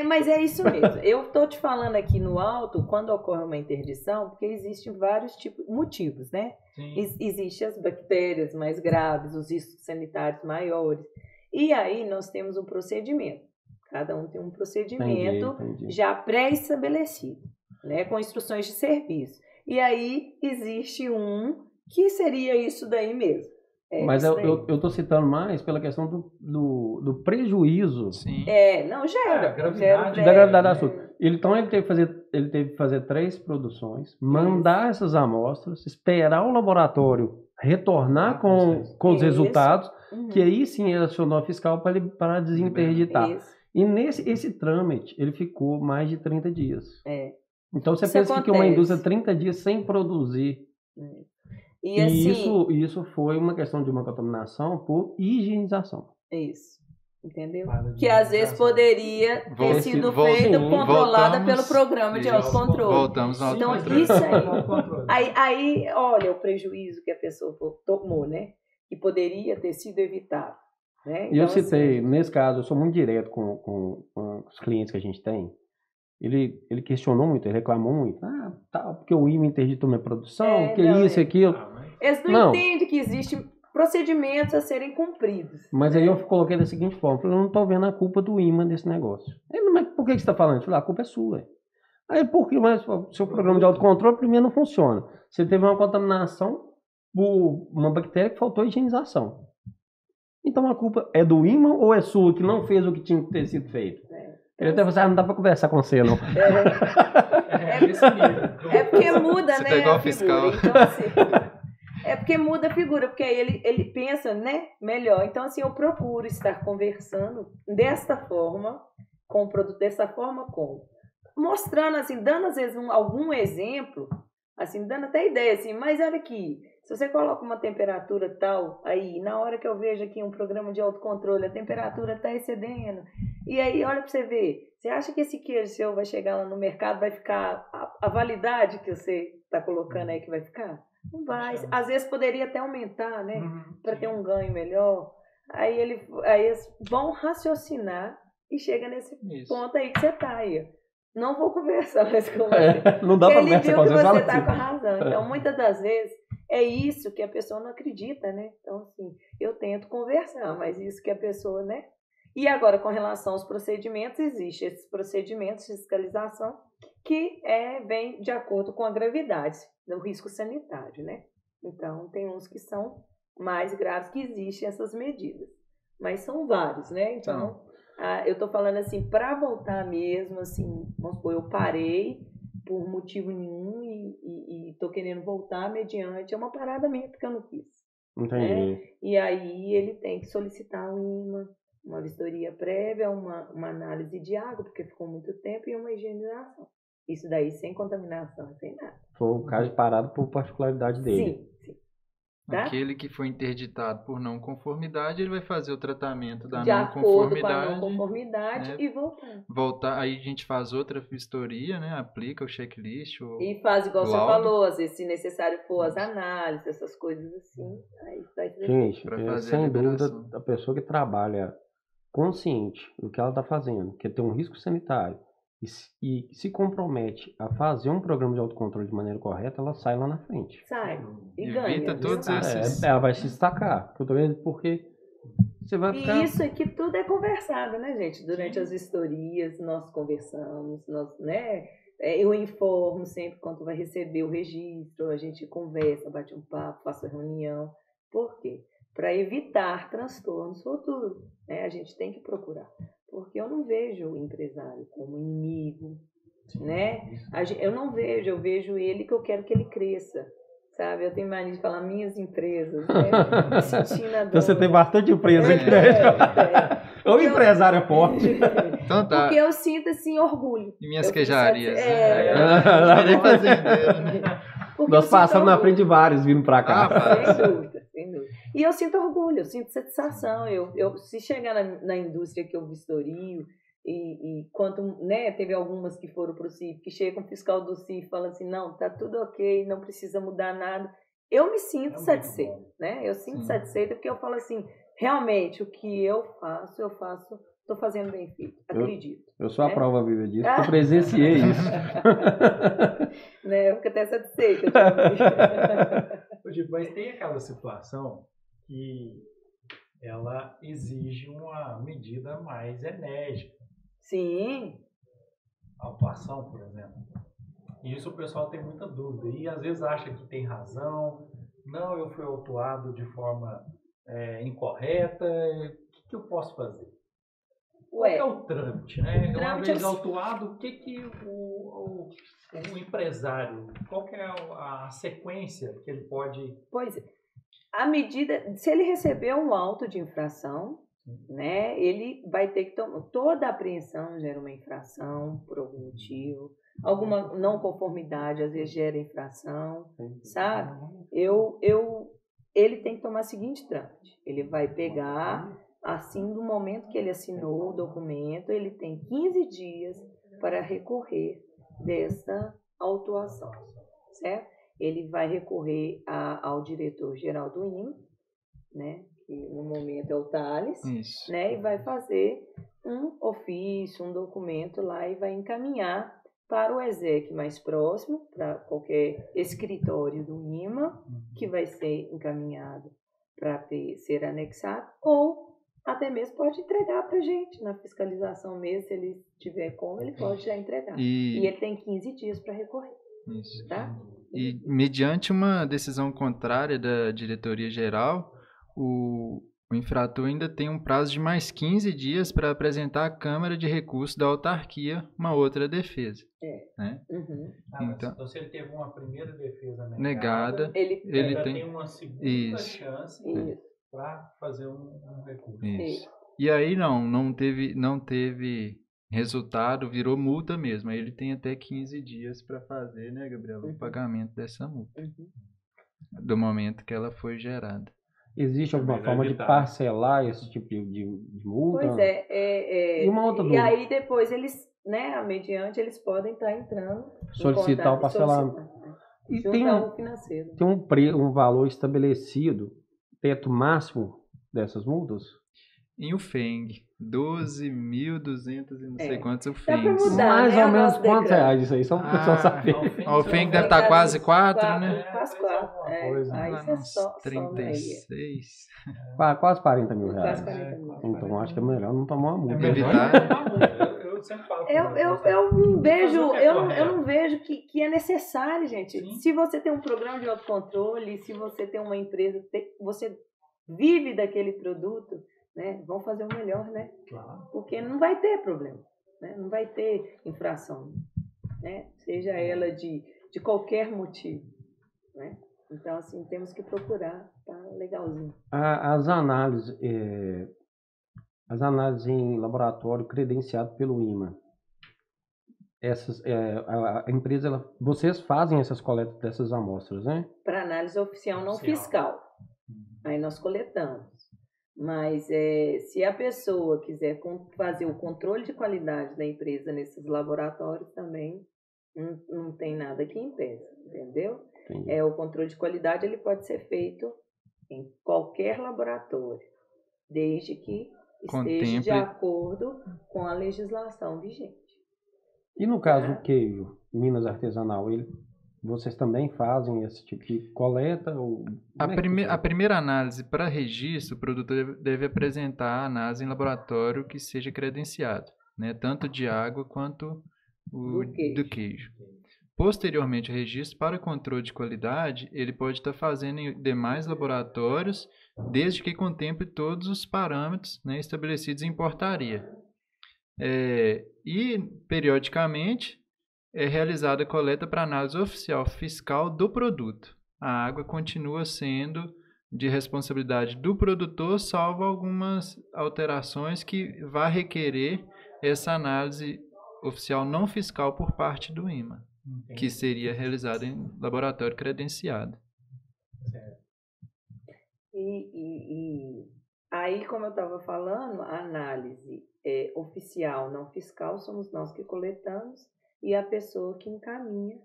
Mas é isso mesmo. Eu tô te falando aqui no alto, quando ocorre uma interdição, porque existem vários motivos, né? Existem as bactérias mais graves, os riscos sanitários maiores. E aí nós temos um procedimento. Cada um tem um procedimento
Entendi.
já pré-estabelecido, né? Com instruções de serviço. E aí existe um que seria isso daí mesmo.
Mas eu estou citando mais pela questão do prejuízo.
Sim.
Não gera.
Gravidade.
Da gravidade do assunto. Então ele teve que fazer 3 produções, mandar essas amostras, esperar o laboratório retornar com os resultados, que aí sim ele acionou a fiscal para ele parar de desinterditar.
Isso.
E esse trâmite, ele ficou mais de 30 dias. Então você
Isso
pensa que uma
acontece.
indústria 30 dias sem produzir.
E assim,
isso foi uma questão de uma contaminação por higienização.
isso. Entendeu?
Para de
Que às vezes
higienização.
poderia ter sido feita, controlada pelo programa de autocontrole.
Voltamos ao
Então,
autocontrole.
isso aí, olha o prejuízo que a pessoa tomou, né? Que poderia ter sido evitado. Né?
E eu
Então,
citei,
assim,
nesse caso, eu sou muito direto com os clientes que a gente tem. Ele questionou muito, ele reclamou muito. Porque o IMA interditou minha produção, isso e aquilo.
eles não entendem que existem procedimentos a serem cumpridos.
Mas aí eu coloquei da seguinte forma, eu não estou vendo a culpa do IMA nesse negócio. Ele, mas por que você está falando? Eu falei, a culpa é sua. Aí por que? Mas o seu programa de autocontrole primeiro não funciona. Você teve uma contaminação por uma bactéria que faltou higienização. Então a culpa é do IMA ou é sua que não fez o que tinha que ter sido feito? Ele até falou, não dá para conversar com você, não.
É porque muda,
Você
né?
tá igual
a
fiscal.
figura. Então, assim, é porque muda a figura, porque aí ele pensa, né, melhor. Então, assim, eu procuro estar conversando desta forma, com o produto, dessa forma como? Mostrando, assim, dando às vezes algum exemplo, assim, dando até ideia, assim, mas olha aqui, se você coloca uma temperatura tal, aí, na hora que eu vejo aqui um programa de autocontrole, a temperatura está excedendo, e aí, olha para você ver, você acha que esse queijo seu vai chegar lá no mercado, vai ficar a validade que você está colocando aí que vai ficar? Não vai. Às vezes poderia até aumentar, né? Para ter um ganho melhor. Aí eles vão raciocinar e chega nesse ponto aí que você está aí. Não vou conversar mais com você.
Não dá para
Ele viu
conversar com
que
você.
você está com razão. Então, muitas das vezes, é isso que a pessoa não acredita, né? Então, assim, eu tento conversar, mas isso que a pessoa, né? E agora, com relação aos procedimentos, existem esses procedimentos de fiscalização que vem de acordo com a gravidade do risco sanitário, né? Então, tem uns que são mais graves que existem essas medidas. Mas são vários, né? Então, eu estou falando assim, para voltar mesmo, assim, vamos supor, eu parei por motivo nenhum e estou querendo voltar mediante uma parada minha porque eu não quis.
Entendi.
Né? E aí ele tem que solicitar um IMA, uma vistoria prévia, uma análise de água, porque ficou muito tempo, e uma higienização. Isso daí sem contaminação, sem nada.
Foi um caso parado por particularidade dele.
Sim. Tá?
Aquele que foi interditado por não conformidade, ele vai fazer o tratamento da
de
não
acordo com a
conformidade.
não conformidade,
né?
e voltar.
Aí a gente faz outra vistoria, né? Aplica o checklist.
E faz igual você
laudo.
falou, às vezes, se necessário for as análises, essas coisas assim. Aí vai ter.
Gente,
Pra fazer a
sem dúvida,
liberação.
a pessoa que trabalha consciente do que ela está fazendo, que tem um risco sanitário, e se compromete a fazer um programa de autocontrole de maneira correta, ela sai lá na frente.
Sai e
Evita
ganha.
todos
viu?
esses-
Ela vai se destacar. Eu tô vendo porque você vai ficar...
E isso aqui tudo é conversado, né, gente? Durante as vistorias, nós conversamos, né? Eu informo sempre quando vai receber o registro, a gente conversa, bate um papo, faça reunião. Por quê? Para evitar transtornos futuros, né? A gente tem que procurar. Porque eu não vejo o empresário como inimigo, né? Eu não vejo, eu vejo ele que eu quero que ele cresça, sabe? Eu tenho mania de falar minhas empresas, né? Me sentindo a
Então você
dona.
tem bastante empresa aqui, né? Ou empresário é forte.
Então tá.
Porque eu sinto, assim, orgulho.
E minhas
Eu fico
queijarias.
satisfeita.
Virei fazendeiro, né?
Porque
Nós
eu sinto
passamos na
orgulho.
frente de vários vindo pra cá.
Ah,
Sem dúvida, sem dúvida. E eu sinto orgulho, eu sinto satisfação. Se chegar na indústria que eu vistorio, E quanto, né, teve algumas que foram para o CIF, que chega um fiscal do CIF e fala assim, não, tá tudo ok, não precisa mudar nada. Eu me sinto satisfeita, né? Eu sinto satisfeita porque eu falo assim, realmente, o que eu faço, estou fazendo bem feito, acredito.
Eu sou a prova viva disso, eu presenciei isso.
Né? Eu fico até satisfeita.
Mas tem aquela situação que ela exige uma medida mais enérgica.
Sim.
Autuação, por exemplo. E isso o pessoal tem muita dúvida. E às vezes acha que tem razão. Não, eu fui autuado de forma incorreta. O que eu posso fazer? Qual é o trâmite, né? Uma vez autuado, o que o empresário, qual que é a sequência que ele pode...
Pois é. A medida, se ele receber um auto de infração, né, ele vai ter que tomar, toda apreensão gera uma infração por algum motivo, alguma não conformidade às vezes gera infração, sabe? Ele tem que tomar o seguinte trâmite, ele vai pegar, assim, do momento que ele assinou o documento, ele tem 15 dias para recorrer dessa autuação, certo? Ele vai recorrer ao diretor-geral do INMA, né? Que no momento é o Thales, né? E vai fazer um ofício, um documento lá e vai encaminhar para o ESEC mais próximo, para qualquer escritório do INMA, que vai ser encaminhado para ser anexado, ou até mesmo pode entregar para a gente na fiscalização mesmo, se ele tiver como, ele pode já entregar. E ele tem 15 dias para recorrer.
Isso.
Tá?
E mediante uma decisão contrária da diretoria geral, o infrator ainda tem um prazo de mais 15 dias para apresentar à Câmara de Recursos da autarquia uma outra defesa. Né?
Então, se ele teve uma primeira defesa
negada, ele tem
uma segunda chance para fazer um recurso.
Isso. E aí não teve resultado, virou multa mesmo. Aí ele tem até 15 dias para fazer, né, Gabriela, o pagamento dessa multa. Do momento que ela foi gerada.
Existe alguma forma de parcelar esse tipo de multa?
Pois é.
E uma outra
dúvida. E aí depois eles, né, mediante, eles podem estar entrando.
Solicitar o parcelamento. E tem
financeiro.
Tem um valor estabelecido, teto máximo dessas multas?
Em UFENG, 12.200 e não sei quantos UFENGs.
Dá pra mudar,
mais
né,
ou menos quantos reais isso aí? Só pra pessoal saber.
O UFENG deve estar quase 4, né?
Quase 4. Aí
lá
você
nos 36.
Quase 40 mil reais.
Quase 40 mil.
Então acho que é melhor não tomar uma multa.
Eu sempre falo.
Eu não vejo que é necessário, gente. Sim. Se você tem um programa de autocontrole, se você tem uma empresa, você vive daquele produto, né? Vão fazer o melhor, né?
Claro.
Porque não vai ter problema, né? Não vai ter infração, né? Seja ela de qualquer motivo, né? Então, assim, temos que procurar, tá legalzinho.
As análises em laboratório credenciado pelo INMA, a empresa, vocês fazem essas coletas dessas amostras, né?
Para análise oficial não fiscal. Aí nós coletamos. Mas se a pessoa quiser fazer o controle de qualidade da empresa nesses laboratórios também, não tem nada que impeça, entendeu?
Entendi.
O controle de qualidade ele pode ser feito em qualquer laboratório, desde que esteja de acordo com a legislação vigente.
E no caso do queijo, Minas Artesanal, vocês também fazem esse tipo de coleta?
A primeira análise para registro, o produtor deve apresentar a análise em laboratório que seja credenciado, né? Tanto de água quanto do queijo. Posteriormente ao registro, para controle de qualidade, ele pode estar fazendo em demais laboratórios, desde que contemple todos os parâmetros, né, estabelecidos em portaria. E, periodicamente, é realizada a coleta para análise oficial fiscal do produto. A água continua sendo de responsabilidade do produtor, salvo algumas alterações que vai requerer essa análise oficial não fiscal por parte do INMA, que seria realizada em laboratório credenciado.
E aí, como eu estava falando, a análise oficial, não fiscal, somos nós que coletamos e a pessoa que encaminha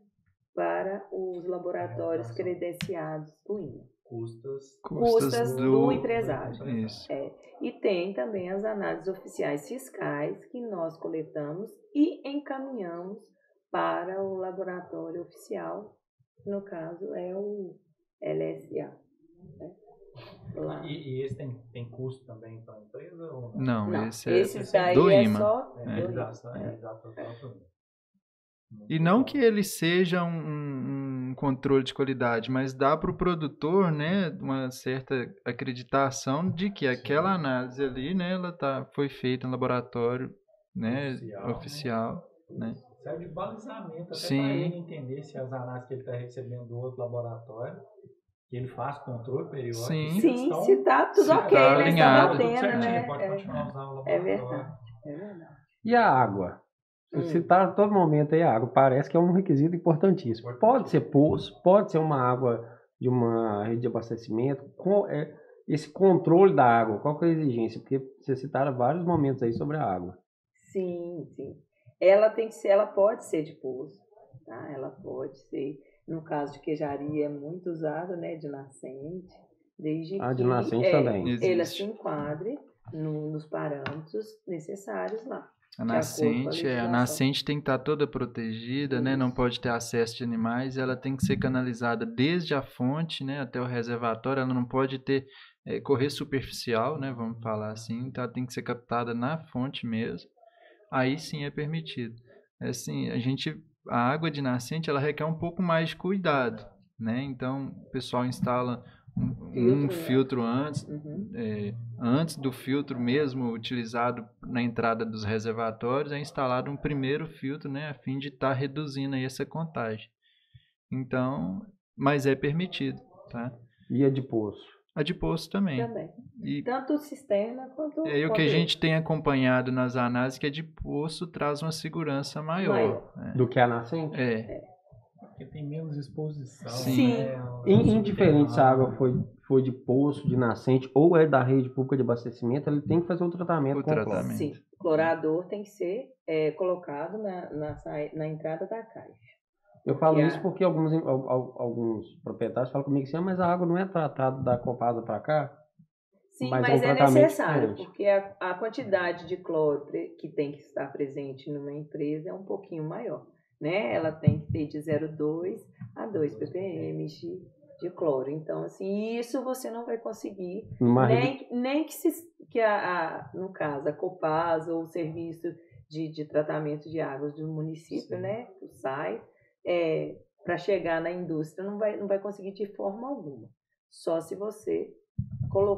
para os laboratórios credenciados do INMA. Custas do empresário.
Isso.
E tem também as análises oficiais fiscais que nós coletamos e encaminhamos para o laboratório oficial, no caso é o LSA. Né? Lá.
E esse tem custo também para a empresa? Ou
Não,
Não,
esse é
esses daí
do
é
IMA.
só
E não que ele seja um controle de qualidade, mas dá para o produtor, né, uma certa acreditação de que aquela análise ali, né, foi feita em laboratório, né, oficial, né?
Serve de balizamento até
Sim.
para ele entender se as análises que ele está recebendo do outro laboratório, que ele faz controle periódico.
Sim.
Se está tudo ok,
tá
né? Está
alinhado,
batendo,
certinho,
né?
pode continuar usando o laboratório.
É verdade.
E a água? Você está a todo momento aí a água. Parece que é um requisito importantíssimo. Pode ser poço, pode ser uma água de uma rede de abastecimento. Esse controle da água, qual que é a exigência? Porque você citaram vários momentos aí sobre a água.
Sim. Ela pode ser de poço, tá? Ela pode ser, no caso de queijaria, é muito usado, né? De nascente, desde que
de nascente também.
ela se enquadre nos parâmetros necessários lá.
A nascente tem que estar toda protegida, né? Não pode ter acesso de animais, ela tem que ser canalizada desde a fonte, né, até o reservatório, ela não pode correr superficial, né, vamos falar assim, então ela tem que ser captada na fonte mesmo, aí sim é permitido. Assim, a água de nascente, ela requer um pouco mais de cuidado, né, então o pessoal instala um filtro antes, antes do filtro mesmo utilizado na entrada dos reservatórios, é instalado um primeiro filtro, né, a fim de estar reduzindo aí essa contagem. Então, mas é permitido, tá?
E a de poço?
A de poço também.
Tanto o cisterna quanto
o que a gente tem acompanhado nas análises, que a de poço traz uma segurança maior. Né?
Do que a nascente?
Porque tem menos exposição.
Sim.
Né?
Indiferente se a água foi de poço, de nascente ou é da rede pública de abastecimento, ele tem que fazer o tratamento com cloro.
Sim, o clorador tem que ser colocado na entrada da caixa.
Eu falo isso porque alguns proprietários falam comigo assim, mas a água não é tratada da Copasa para cá?
Sim, mas é necessário, porque a quantidade de cloro que tem que estar presente numa empresa é um pouquinho maior. Né? Ela tem que ter de 0,2 a 2 ppm de cloro. Então, assim, isso você não vai conseguir, nem que no caso, a Copasa ou o serviço de tratamento de águas do município, né? O SAI, para chegar na indústria, não vai conseguir de forma alguma. Só se você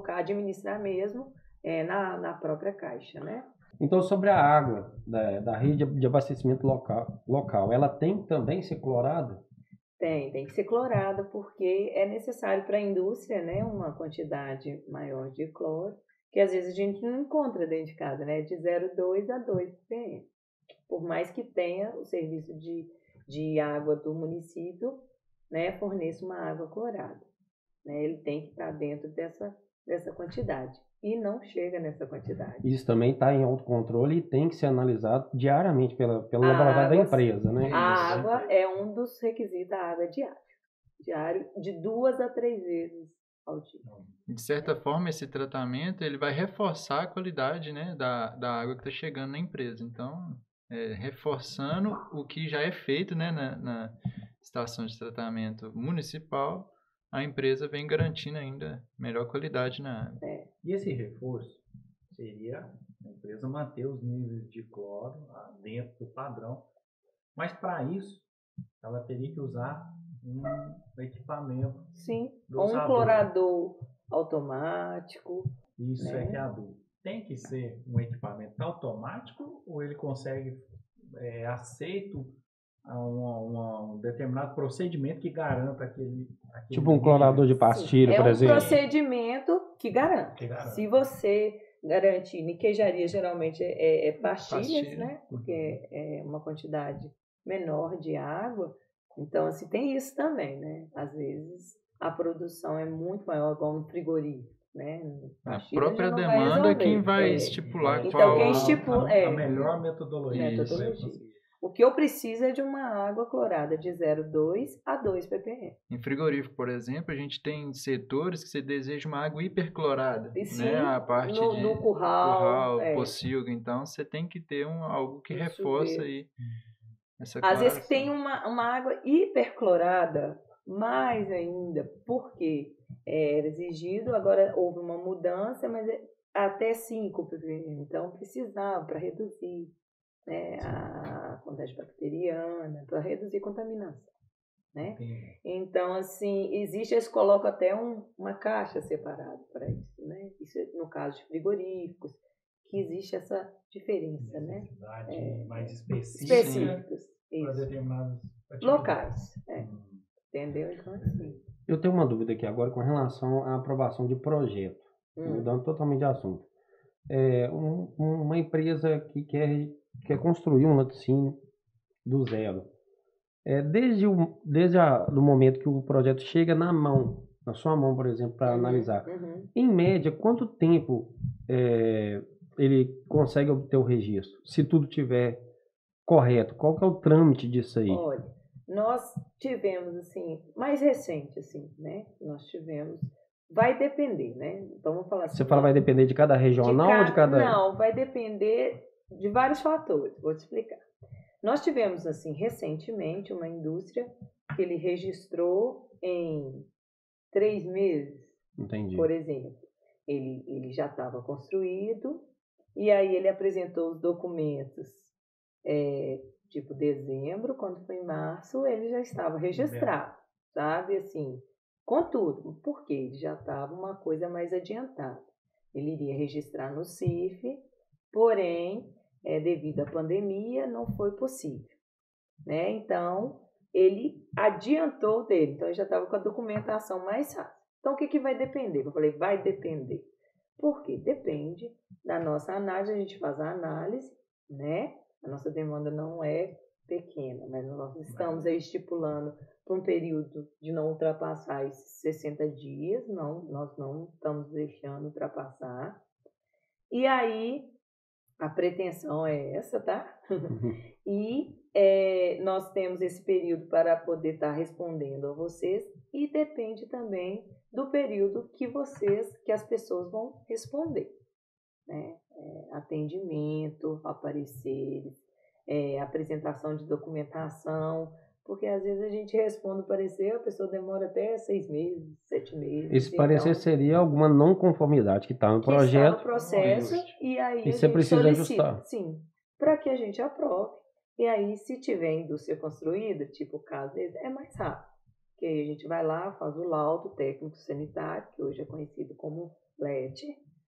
administrar mesmo na própria caixa, né?
Então, sobre a água da rede de abastecimento local, ela tem que também ser clorada?
Tem que ser clorada, porque é necessário para a indústria, né, uma quantidade maior de cloro, que às vezes a gente não encontra dentro de casa, né, de 0,2 a 2 ppm. Por mais que tenha o serviço de água do município, né, forneça uma água clorada. Né, ele tem que estar dentro dessa quantidade. E não chega nessa quantidade.
Isso também está em autocontrole e tem que ser analisado diariamente pelo laboratório da empresa, né?
A água é um dos requisitos da água diário, de 2 a 3 vezes ao dia.
De certa forma, esse tratamento ele vai reforçar a qualidade, né, da água que está chegando na empresa. Então, reforçando o que já é feito, né, na estação de tratamento municipal, a empresa vem garantindo ainda melhor qualidade na água.
E esse reforço seria a empresa manter os níveis de cloro dentro do padrão. Mas para isso, ela teria que usar um equipamento.
Sim, ou um clorador automático.
Isso é que é a dúvida. Tem que ser um equipamento automático ou ele consegue aceito a um determinado procedimento que garanta aquele
tipo um clorador de pastilha, por exemplo.
É um procedimento que garante. Se você garantir, em queijaria geralmente é pastilhas, né? Porque é uma quantidade menor de água. Então, assim, tem isso também, né? Às vezes a produção é muito maior, igual no frigorífico. né?
A
China
própria
já não vai
demanda é quem
resolver.
vai
É.
estipular
Então,
qual
quem estipula-
a melhor metodologia.
Metodologia. O que eu preciso é de uma água clorada de 0,2 a 2 ppm.
Em frigorífico, por exemplo, a gente tem setores que você deseja uma água hiperclorada,
E sim,
né? A parte de
no curral,
pocilga, então você tem que ter algo que
No
reforça
chuveiro.
aí essa
Às vezes
coloração.
tem uma água hiperclorada, mais ainda, porque era exigido, agora houve uma mudança, mas até 5 ppm. Então precisava para reduzir, né, a quantidade bacteriana, para reduzir a contaminação, né? Então, assim, eles colocam até uma caixa separada para isso, né? Isso é no caso de frigoríficos, que existe essa diferença, né?
Mais específicas
Específicos,
para
isso.
determinados
Locais, entendeu? Então, assim.
Eu tenho uma dúvida aqui agora com relação à aprovação de projeto, mudando totalmente de assunto. Uma empresa que quer construir um laticínio do zero. Desde o momento que o projeto chega na sua mão, por exemplo, para analisar, em média, quanto tempo ele consegue obter o registro? Se tudo estiver correto, qual que é o trâmite disso aí?
Olha, nós tivemos, assim, mais recente, assim, né? Nós tivemos, vai depender, né? Então, vamos falar assim.
Você fala vai depender de cada regional ou de cada...
Não, vai depender de vários fatores, vou te explicar. Nós tivemos, assim, recentemente, uma indústria que ele registrou em 3 meses,
Entendi.
por exemplo. Ele já estava construído e aí ele apresentou os documentos tipo dezembro, quando foi em março, ele já estava registrado, sabe? Assim, contudo, porque ele já estava uma coisa mais adiantada. Ele iria registrar no CIF, porém, devido à pandemia, não foi possível, né? Então, ele adiantou dele, então ele já estava com a documentação mais fácil. Então, o que vai depender? Eu falei, vai depender. Por quê? Depende da nossa análise, a gente faz a análise, né? A nossa demanda não é pequena, mas nós estamos aí estipulando para um período de não ultrapassar esses 60 dias, nós não estamos deixando ultrapassar. E aí, a pretensão é essa, tá? E nós temos esse período para poder estar respondendo a vocês e depende também do período que as pessoas vão responder, né? Atendimento, apareceres, apresentação de documentação, porque às vezes a gente responde o parecer, a pessoa demora até 6 meses, 7 meses.
Esse parecer seria alguma não conformidade que está no projeto.
Que está no processo e aí
você precisa
solicita,
ajustar.
sim, para que a gente aprove. E aí, se tiver indústria construída, tipo o caso desse, é mais rápido. Porque aí a gente vai lá, faz o laudo técnico sanitário, que hoje é conhecido como LET.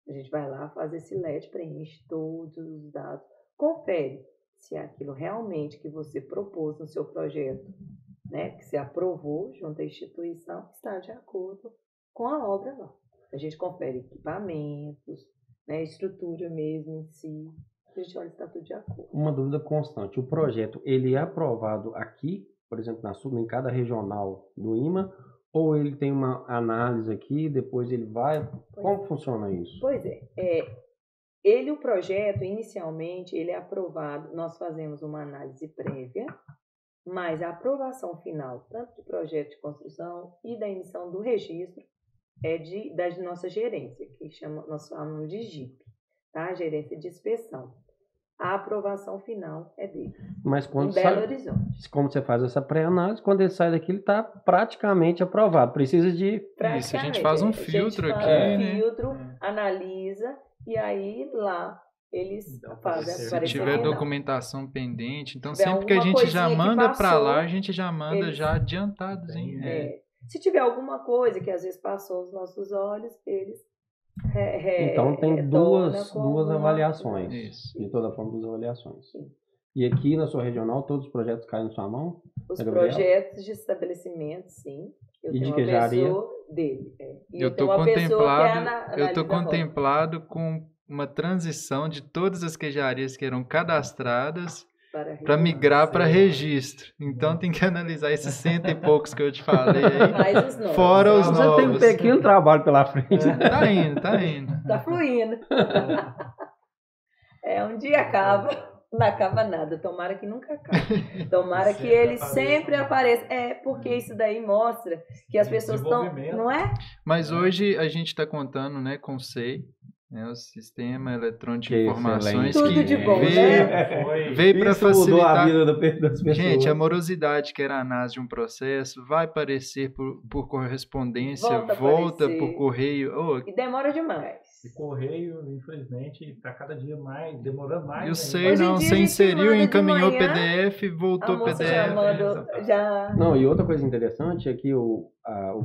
A gente vai lá, faz esse LET, preenche todos os dados, confere se é aquilo realmente que você propôs no seu projeto, né, que você aprovou junto à instituição, está de acordo com a obra lá. A gente confere equipamentos, né, estrutura mesmo em si. A gente olha se está tudo de acordo.
Uma dúvida constante. O projeto, ele é aprovado aqui, por exemplo, em cada regional do IMA, ou ele tem uma análise aqui, depois ele vai... Como funciona isso?
Pois é. O projeto, inicialmente, ele é aprovado, nós fazemos uma análise prévia, mas a aprovação final, tanto do projeto de construção e da emissão do registro, é da nossa gerência, que nós chamamos de GIP, tá? Gerência de inspeção. A aprovação final é dele.
Mas quando
em Belo Horizonte.
Como você faz essa pré-análise, quando ele sai daqui, ele está praticamente aprovado. Precisa de...
Isso, a gente faz um filtro aqui,
né? Filtro, analisa, e aí lá eles fazem a
se tiver documentação pendente, então
tiver
sempre que a gente já manda para lá, a gente já manda
eles...
já adiantadozinho.
Se tiver alguma coisa que às vezes passou aos nossos olhos, eles
então tem duas avaliações.
Isso.
De toda forma, 2 avaliações. Sim. E aqui na sua regional, todos os projetos caem na sua mão?
Os projetos de estabelecimento, sim. Eu
e
tenho
de queijaria?
Pessoa dele.
Eu estou contemplado com uma transição de todas as queijarias que eram cadastradas para migrar para registro. Então tem que analisar esses 100 e poucos que eu te falei aí,
Mais os novos.
fora os
Você
novos.
tem um pequeno trabalho pela frente.
Tá indo, tá indo.
Tá fluindo. Um dia acaba. Não acaba nada, tomara que nunca acabe. Tomara que ele sempre apareça. Porque isso daí mostra que as pessoas estão. Não é?
Mas hoje a gente está contando, né, com o SEI, né, o Sistema Eletrônico de Informações,
tudo
que
de bom,
veio para facilitar
a vida das pessoas.
Gente, a morosidade que era a análise de um processo vai aparecer por correspondência, volta por correio.
E demora demais.
E correio, infelizmente, está cada dia mais, demorando mais.
Eu sei, não, você inseriu, encaminhou PDF, voltou PDF.
Não, e outra coisa interessante é que o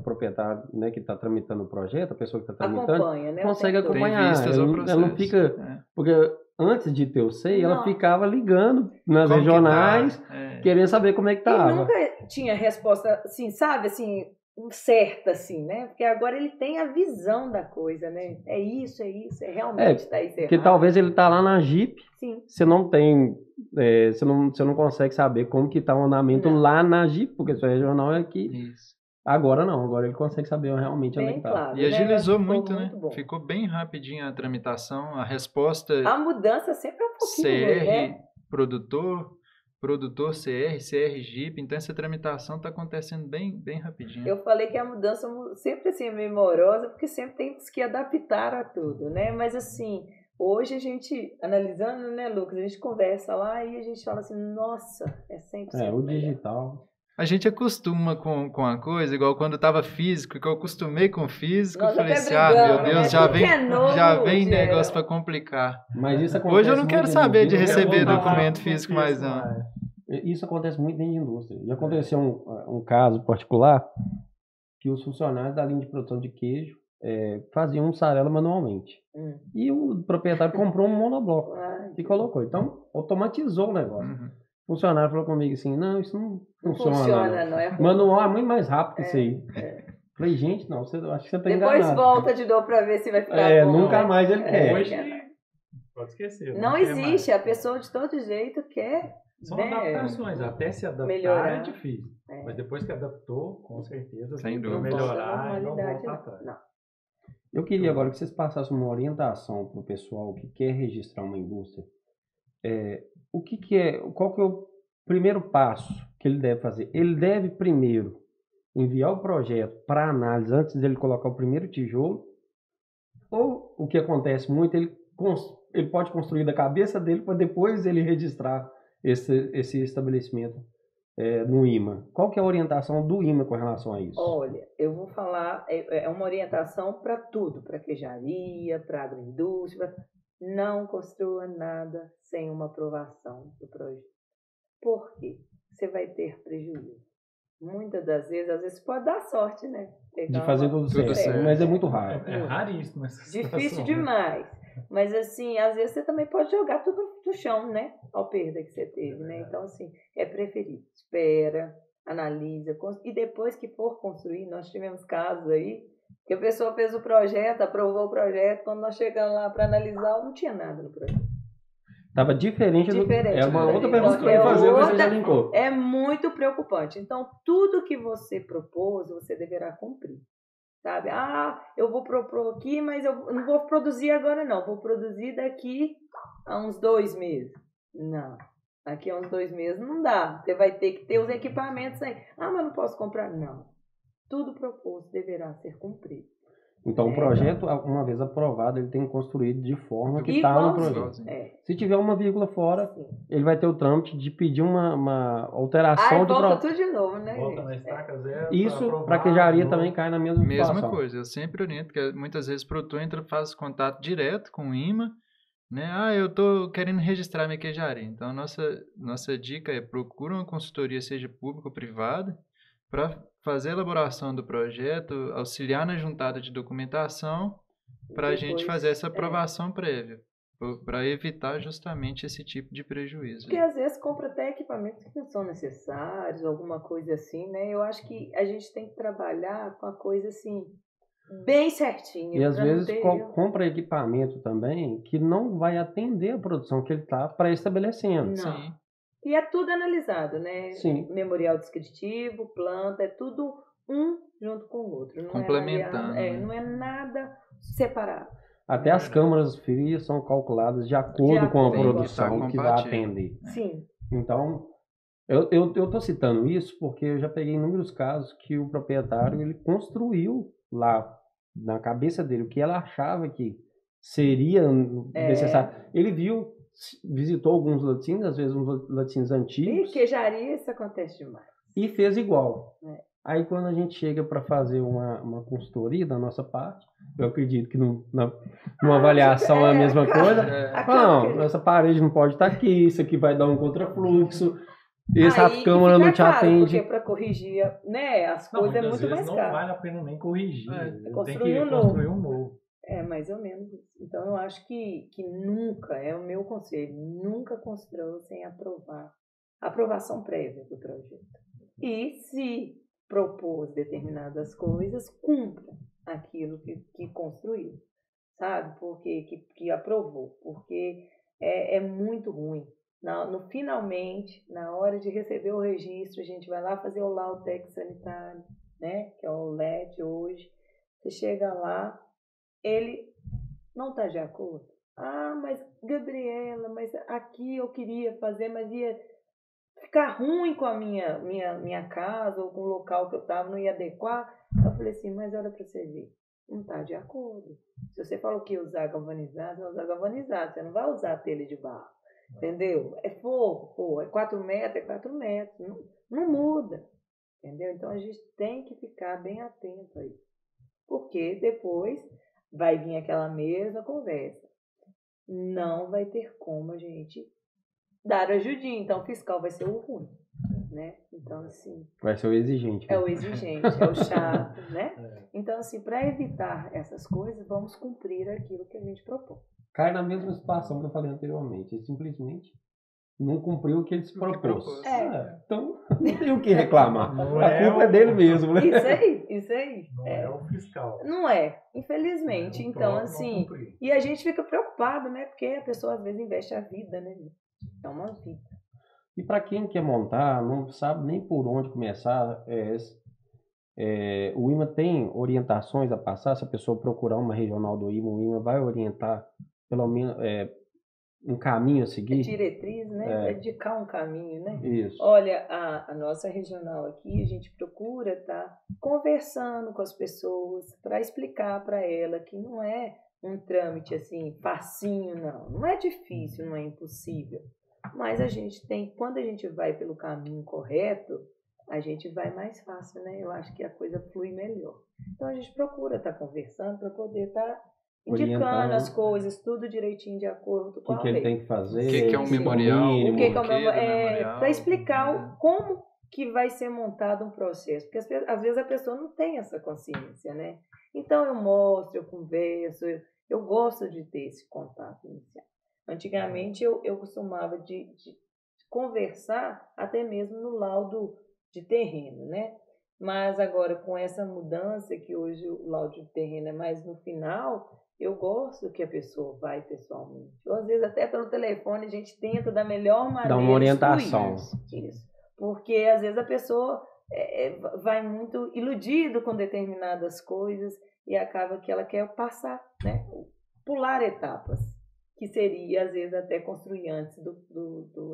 proprietário, né, que está tramitando o projeto, a pessoa que está tramitando, consegue acompanhar. Ela não fica... Porque antes de ter o SEI, ela ficava ligando nas regionais, querendo saber como é que estava.
E nunca tinha resposta, assim, sabe, assim, certa, assim, né? Porque agora ele tem a visão da coisa, né? É isso, realmente está isso errado.
Porque talvez ele está lá na Jeep,
sim.
Você não tem, você não consegue saber como que está o andamento lá na Jeep, porque sua regional é aqui.
Isso.
Agora não, agora ele consegue saber realmente onde está.
Claro,
e agilizou muito,
né?
Bom. Ficou bem rapidinho a tramitação, a resposta...
A mudança sempre é um pouquinho,
CR,
né?
produtor CR, CR Jeep, então essa tramitação está acontecendo bem rapidinho.
Eu falei que a mudança sempre assim, é meio morosa, porque sempre tem que adaptar a tudo, né? Mas assim, hoje a gente, analisando, né, Lucas, a gente conversa lá e a gente fala assim, nossa, é 100%
o digital...
A gente acostuma com a coisa, igual quando estava físico, que eu acostumei com físico, eu falei assim, meu Deus, já vem negócio para complicar.
Mas isso
hoje eu não quero saber de receber documento físico mais não.
Isso acontece muito dentro de indústria. Já aconteceu um caso particular que os funcionários da linha de produção de queijo faziam mussarela manualmente. E o proprietário comprou um monobloco e colocou. Então, automatizou o negócio. O funcionário falou comigo assim, não, isso não funciona não. Manual é muito mais rápido que isso aí. Falei, gente, não, acho que você tá enganado.
Depois volta de novo para ver se vai ficar bom.
Nunca mais ele quer.
Hoje, pode esquecer.
Não existe, a pessoa de todo jeito quer.
São adaptações, até se adaptar
melhorar.
É difícil. Mas depois que adaptou, com certeza,
sem dúvida,
melhorar e não voltar atrás.
Não.
Eu queria agora que vocês passassem uma orientação para o pessoal que quer registrar uma indústria. Qual que é o primeiro passo que ele deve fazer? Ele deve primeiro enviar o projeto para análise antes dele colocar o primeiro tijolo, ou o que acontece muito, ele pode construir da cabeça dele para depois ele registrar esse estabelecimento no IMA. Qual que é a orientação do IMA com relação a isso?
Olha, eu vou falar, é uma orientação para tudo, para queijaria, para agroindústria. Não construa nada sem uma aprovação do projeto. Por quê? Você vai ter prejuízo. Muitas das vezes, às vezes pode dar sorte, né?
De fazer tudo certo, mas é muito raro.
É raríssimo.
Difícil demais. Mas assim, às vezes você também pode jogar tudo no chão, né? Ao perda que você teve, né? Então, assim, é preferível. Espera, analisa. E depois que for construir, nós tivemos casos aí, que a pessoa fez o projeto, aprovou o projeto, quando nós chegamos lá para analisar, não tinha nada no projeto.
Estava diferente do... É uma outra pergunta que eu ia fazer, mas você já linkou.
É muito preocupante. Então, tudo que você propôs, você deverá cumprir. Sabe? Eu vou propor aqui, mas eu não vou produzir agora não. Vou produzir daqui a uns 2 meses. Não. Daqui a uns 2 meses não dá. Você vai ter que ter os equipamentos aí. Mas não posso comprar? Não. Tudo proposto deverá ser cumprido.
Então, o projeto, uma vez aprovado, ele tem que construir de forma que está no projeto. Se tiver uma vírgula fora, ele vai ter o trâmite de pedir uma alteração do projeto.
Volta tudo de novo, né?
Volta na estaca zero.
Isso, para queijaria também cai na mesma situação.
Mesma coisa, eu sempre oriento, que muitas vezes o produtor faz contato direto com o IMA, né? Eu estou querendo registrar minha queijaria. Então, nossa dica é procura uma consultoria, seja pública ou privada, para fazer a elaboração do projeto, auxiliar na juntada de documentação, para a gente fazer essa aprovação prévia, para evitar justamente esse tipo de prejuízo.
Porque às vezes compra até equipamentos que não são necessários, alguma coisa assim, né? Eu acho que a gente tem que trabalhar com a coisa assim, bem certinha.
E às vezes compra equipamento também que não vai atender a produção que ele está pré-estabelecendo.
Sim.
E é tudo analisado, né?
Sim.
Memorial descritivo, planta, é tudo um junto com o outro. Não
Complementando,
é,
né?
não é nada separado.
Até as câmaras frias são calculadas de acordo com a
acordo.
produção que vai atender.
Sim.
Então, eu estou citando isso porque eu já peguei inúmeros casos que o proprietário ele construiu lá na cabeça dele o que ela achava que seria necessário. Ele viu, visitou alguns laticínios, às vezes uns laticínios
E
antigos,
queijaria, isso acontece demais.
e fez igual.
É.
Aí quando a gente chega para fazer uma consultoria da nossa parte, eu acredito que numa avaliação é a mesma coisa. Não, essa parede não pode estar aqui, isso aqui vai dar um contrafluxo, essa câmara não te atende.
Porque para corrigir, né, as coisas é muito mais
não
caro.
Não vale a pena nem corrigir. Tem
Construir
que construir um novo.
É, mais ou menos isso. Então eu acho que nunca, é o meu conselho, nunca construa sem aprovar. Aprovação prévia do projeto. E se propôs determinadas coisas, cumpra aquilo que construiu, sabe? Porque que aprovou, porque é muito ruim. Finalmente, na hora de receber o registro, a gente vai lá fazer o laudo técnico sanitário, né? Que é o LET hoje. Você chega lá, ele não está de acordo. Ah, mas Gabriela, mas aqui eu queria fazer, mas ia ficar ruim com a minha casa ou com o local que eu estava, não ia adequar. Eu falei assim, mas olha para você ver, não está de acordo. Se você falou que ia usar galvanizado, você vai usar galvanizado, você não vai usar telha de barro, entendeu? É fogo, pô, é 4 metros, é 4 metros, não muda, entendeu? Então a gente tem que ficar bem atento a isso, porque depois vai vir aquela mesma conversa. Não vai ter como a gente dar ajudinha. Então, o fiscal vai ser o ruim, né? Então, assim...
Vai ser o exigente.
É o exigente, é o chato, né? Então, assim, para evitar essas coisas, vamos cumprir aquilo que a gente propõe.
Cai na mesma situação que eu falei anteriormente. Ele simplesmente não cumpriu o que ele se propôs. Então, não tem o que reclamar. A culpa é dele mesmo, né?
Isso aí.
Não é o fiscal.
Não é, infelizmente. Então, assim... E a gente fica preocupado, né? Porque a pessoa, às vezes, investe a vida, né? É uma vida.
E para quem quer montar, não sabe nem por onde começar, o IMA tem orientações a passar? Se a pessoa procurar uma regional do IMA, o IMA vai orientar pelo menos um caminho a seguir?
Diretriz, né? Vai indicar um caminho, né?
Isso.
Olha, a nossa regional aqui, a gente procura estar conversando com as pessoas para explicar para ela que não é um trâmite assim, facinho, não é difícil, não é impossível, mas a gente tem, quando a gente vai pelo caminho correto, a gente vai mais fácil, né? Eu acho que a coisa flui melhor. Então a gente procura estar conversando para poder estar indicando as coisas, tudo direitinho de acordo com a lei.
O que ele tem que fazer?
O que é um memorial?
O que é um memorial? Para explicar como que vai ser montado um processo, porque às vezes a pessoa não tem essa consciência, né? Então eu mostro, eu converso, eu gosto de ter esse contato inicial. Antigamente eu costumava de conversar até mesmo no laudo de terreno, né? Mas agora com essa mudança que hoje o laudo de terreno é mais no final, eu gosto que a pessoa vai pessoalmente. Ou às vezes até pelo telefone a gente tenta da melhor maneira.
Dar uma orientação.
Isso. Porque às vezes a pessoa vai muito iludido com determinadas coisas e acaba que ela quer passar, né? Pular etapas, que seria às vezes até construir antes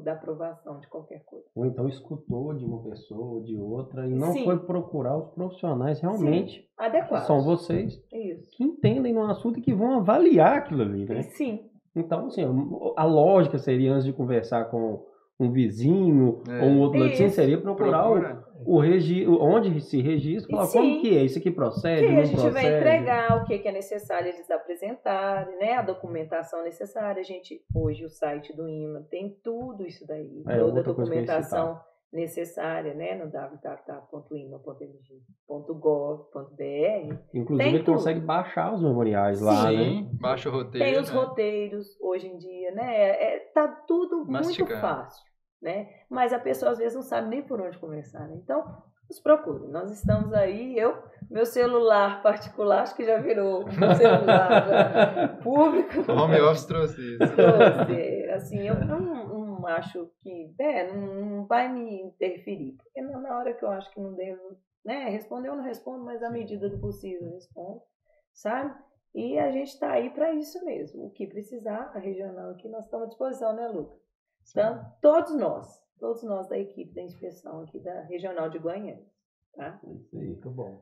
da aprovação de qualquer coisa.
Ou então escutou de uma pessoa ou de outra e não foi procurar os profissionais realmente
adequados.
São vocês
Isso.
que entendem no assunto e que vão avaliar aquilo ali, né?
Sim.
Então, assim, a lógica seria, antes de conversar com um vizinho ou um outro latim, seria procurar o registro, onde se registra, falar como que é, isso aqui procede,
que
não
a gente
procede.
vai entregar o que é necessário eles apresentarem, né? A documentação necessária. hoje o site do IMA tem tudo isso daí, toda a documentação necessária, né? No www.ima.mg.gov.br.
Inclusive ele consegue baixar os memoriais lá, né?
Baixa o roteiro.
Tem os roteiros hoje em dia, né? Tá tudo muito fácil, né? Mas a pessoa às vezes não sabe nem por onde começar, né? Então, nos procure. Nós estamos aí, meu celular particular, acho que já virou um celular público.
O home office trouxe isso.
Assim, eu não acho que não vai me interferir. Porque na hora que eu acho que não devo, né, responder eu não respondo, mas à medida do possível eu respondo, sabe? E a gente está aí para isso mesmo. O que precisar, a regional aqui, nós estamos à disposição, né, Lucas? Então, todos nós da equipe da inspeção aqui da Regional de Guanhães, tá?
Isso aí, muito bom.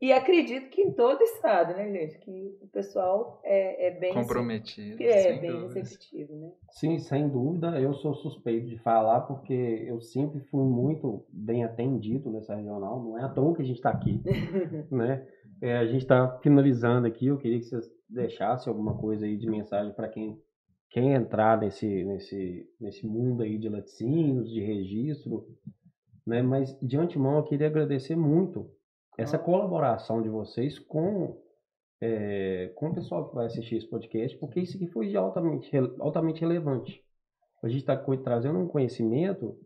E acredito que em todo estado, né, gente? Que o pessoal é bem
comprometido.
bem receptivo, né?
Sim, sem dúvida. Eu sou suspeito de falar porque eu sempre fui muito bem atendido nessa regional. Não é à toa que a gente está aqui, né? A gente está finalizando aqui. Eu queria que vocês deixassem alguma coisa aí de mensagem para quem entrar nesse mundo aí de laticínios, de registro, né? Mas de antemão eu queria agradecer muito essa colaboração de vocês com o pessoal que vai assistir esse podcast, porque isso aqui foi altamente relevante. A gente está trazendo um conhecimento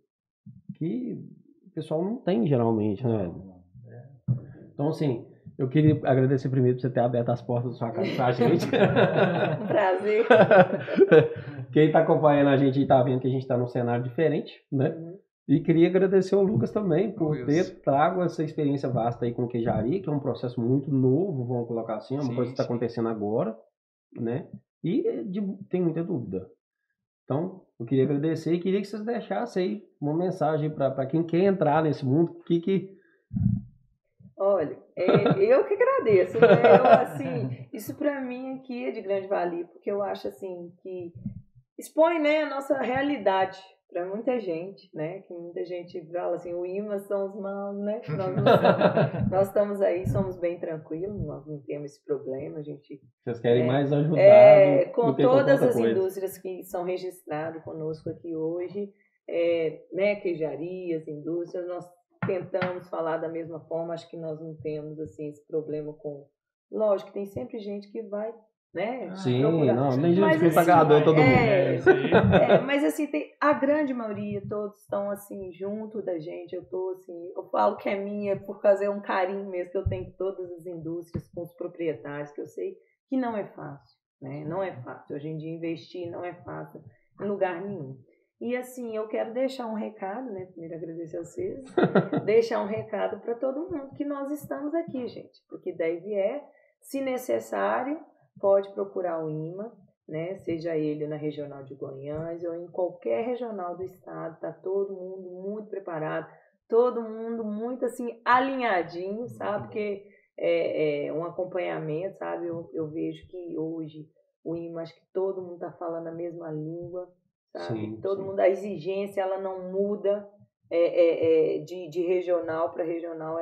que o pessoal não tem geralmente, né? Então, assim, eu queria agradecer primeiro por você ter aberto as portas da sua casa pra gente.
Um prazer.
Quem está acompanhando a gente está vendo que a gente está num cenário diferente, né? E queria agradecer ao Lucas também por ter trago essa experiência vasta aí com queijaria, que é um processo muito novo, vamos colocar assim, é uma coisa que está acontecendo agora, né? E tem muita dúvida. Então, eu queria agradecer e queria que vocês deixassem aí uma mensagem para quem quer entrar nesse mundo,
Olha, eu que agradeço, né? Isso para mim aqui é de grande valia, porque eu acho assim que expõe, né, a nossa realidade para muita gente, né? Que muita gente fala assim, o IMA são os maus, né? Nós estamos aí, somos bem tranquilos, nós não temos esse problema, a gente...
Vocês querem mais ajudar
com todas as indústrias que são registradas conosco aqui hoje, né, queijarias, indústrias, nós tentamos falar da mesma forma, acho que nós não temos assim esse problema com... Lógico, tem sempre gente que vai, né?
Sim,
procurar.
não, nem gente que pagador todo mundo.
Mas assim, a grande maioria, todos estão assim, junto da gente, eu falo que é minha por fazer um carinho mesmo que eu tenho com todas as indústrias, com os proprietários, que eu sei que não é fácil, né? Não é fácil, hoje em dia investir não é fácil em lugar nenhum. E assim, eu quero deixar um recado, né? Primeiro agradecer a vocês, deixar um recado para todo mundo que nós estamos aqui, gente, porque daí vier, se necessário, pode procurar o IMA, né? Seja ele na Regional de Guanhães ou em qualquer regional do estado, está todo mundo muito preparado, todo mundo muito assim alinhadinho, sabe? Porque é um acompanhamento, sabe? Eu vejo que hoje o IMA, acho que todo mundo está falando a mesma língua, sabe?
Sim,
todo mundo, a exigência ela não muda de regional para regional,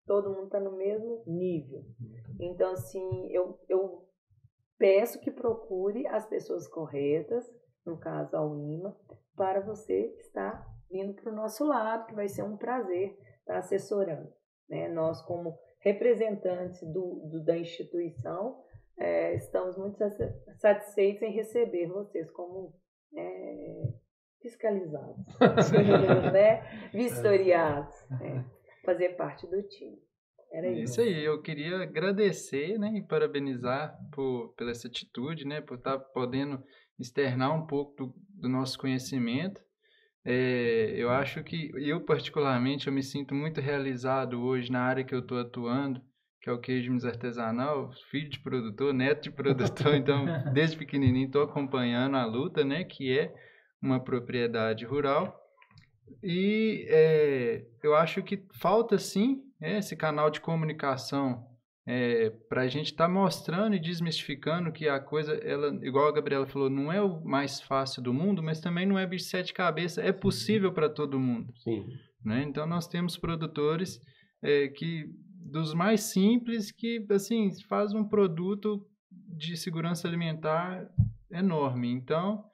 todo mundo está no mesmo nível. Então, assim, eu peço que procure as pessoas corretas, no caso ao IMA, para você estar vindo para o nosso lado, que vai ser um prazer estar assessorando, né? Nós, como representantes da instituição, estamos muito satisfeitos em receber vocês como fiscalizados, né? Vistoriados, fazer parte do time. Era
isso aí, eu queria agradecer, né, e parabenizar pela essa atitude, né, por estar podendo externar um pouco do nosso conhecimento. Eu acho que eu particularmente eu me sinto muito realizado hoje na área que eu estou atuando, que é o queijo artesanal, filho de produtor, neto de produtor, então desde pequenininho estou acompanhando a luta, né, que é uma propriedade rural. E eu acho que falta sim esse canal de comunicação para a gente estar mostrando e desmistificando que a coisa, ela, igual a Gabriela falou, não é o mais fácil do mundo, mas também não é bicho de sete cabeças, é possível para todo mundo.
Sim.
Né? Então nós temos produtores que dos mais simples que assim faz um produto de segurança alimentar enorme. Então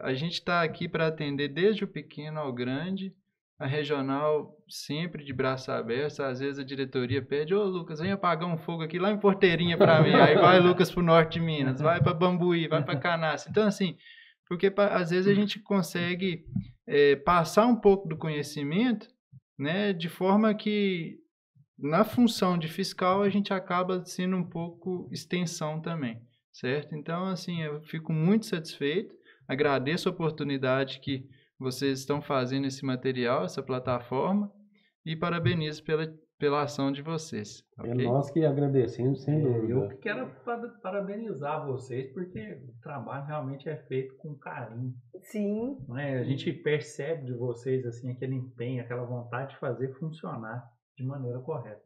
a gente está aqui para atender desde o pequeno ao grande, a regional sempre de braço aberto. Às vezes a diretoria pede, ô Lucas, vem apagar um fogo aqui lá em Porteirinha para mim. Aí vai Lucas para o norte de Minas, vai para Bambuí, vai para Canaça. Então assim, porque às vezes a gente consegue passar um pouco do conhecimento, né, de forma que na função de fiscal a gente acaba sendo um pouco extensão também, certo? Então assim, eu fico muito satisfeito. Agradeço a oportunidade que vocês estão fazendo esse material, essa plataforma, e parabenizo pela ação de vocês.
É
Ok?
nós que agradecemos, sem dúvida.
Eu quero parabenizar vocês, porque o trabalho realmente é feito com carinho.
Sim.
Né? A gente percebe de vocês assim, aquele empenho, aquela vontade de fazer funcionar de maneira correta.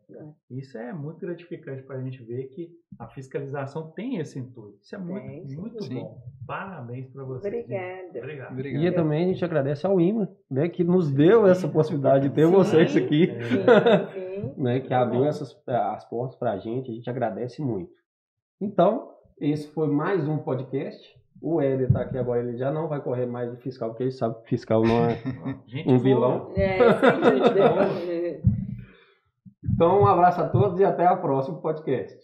Isso é muito gratificante para a gente ver que a fiscalização tem esse intuito. Isso é muito
Sim.
bom. Parabéns para vocês.
Obrigada.
Obrigado.
E também a gente agradece ao IMA, né, que nos deu essa possibilidade de ter vocês aqui,
Sim.
né, que abriu as portas para a gente agradece muito. Então, esse foi mais um podcast. O Éder está aqui agora, ele já não vai correr mais de fiscal, porque ele sabe que fiscal não é um vilão.
Sem dúvida.
Então, um abraço a todos e até o próximo podcast.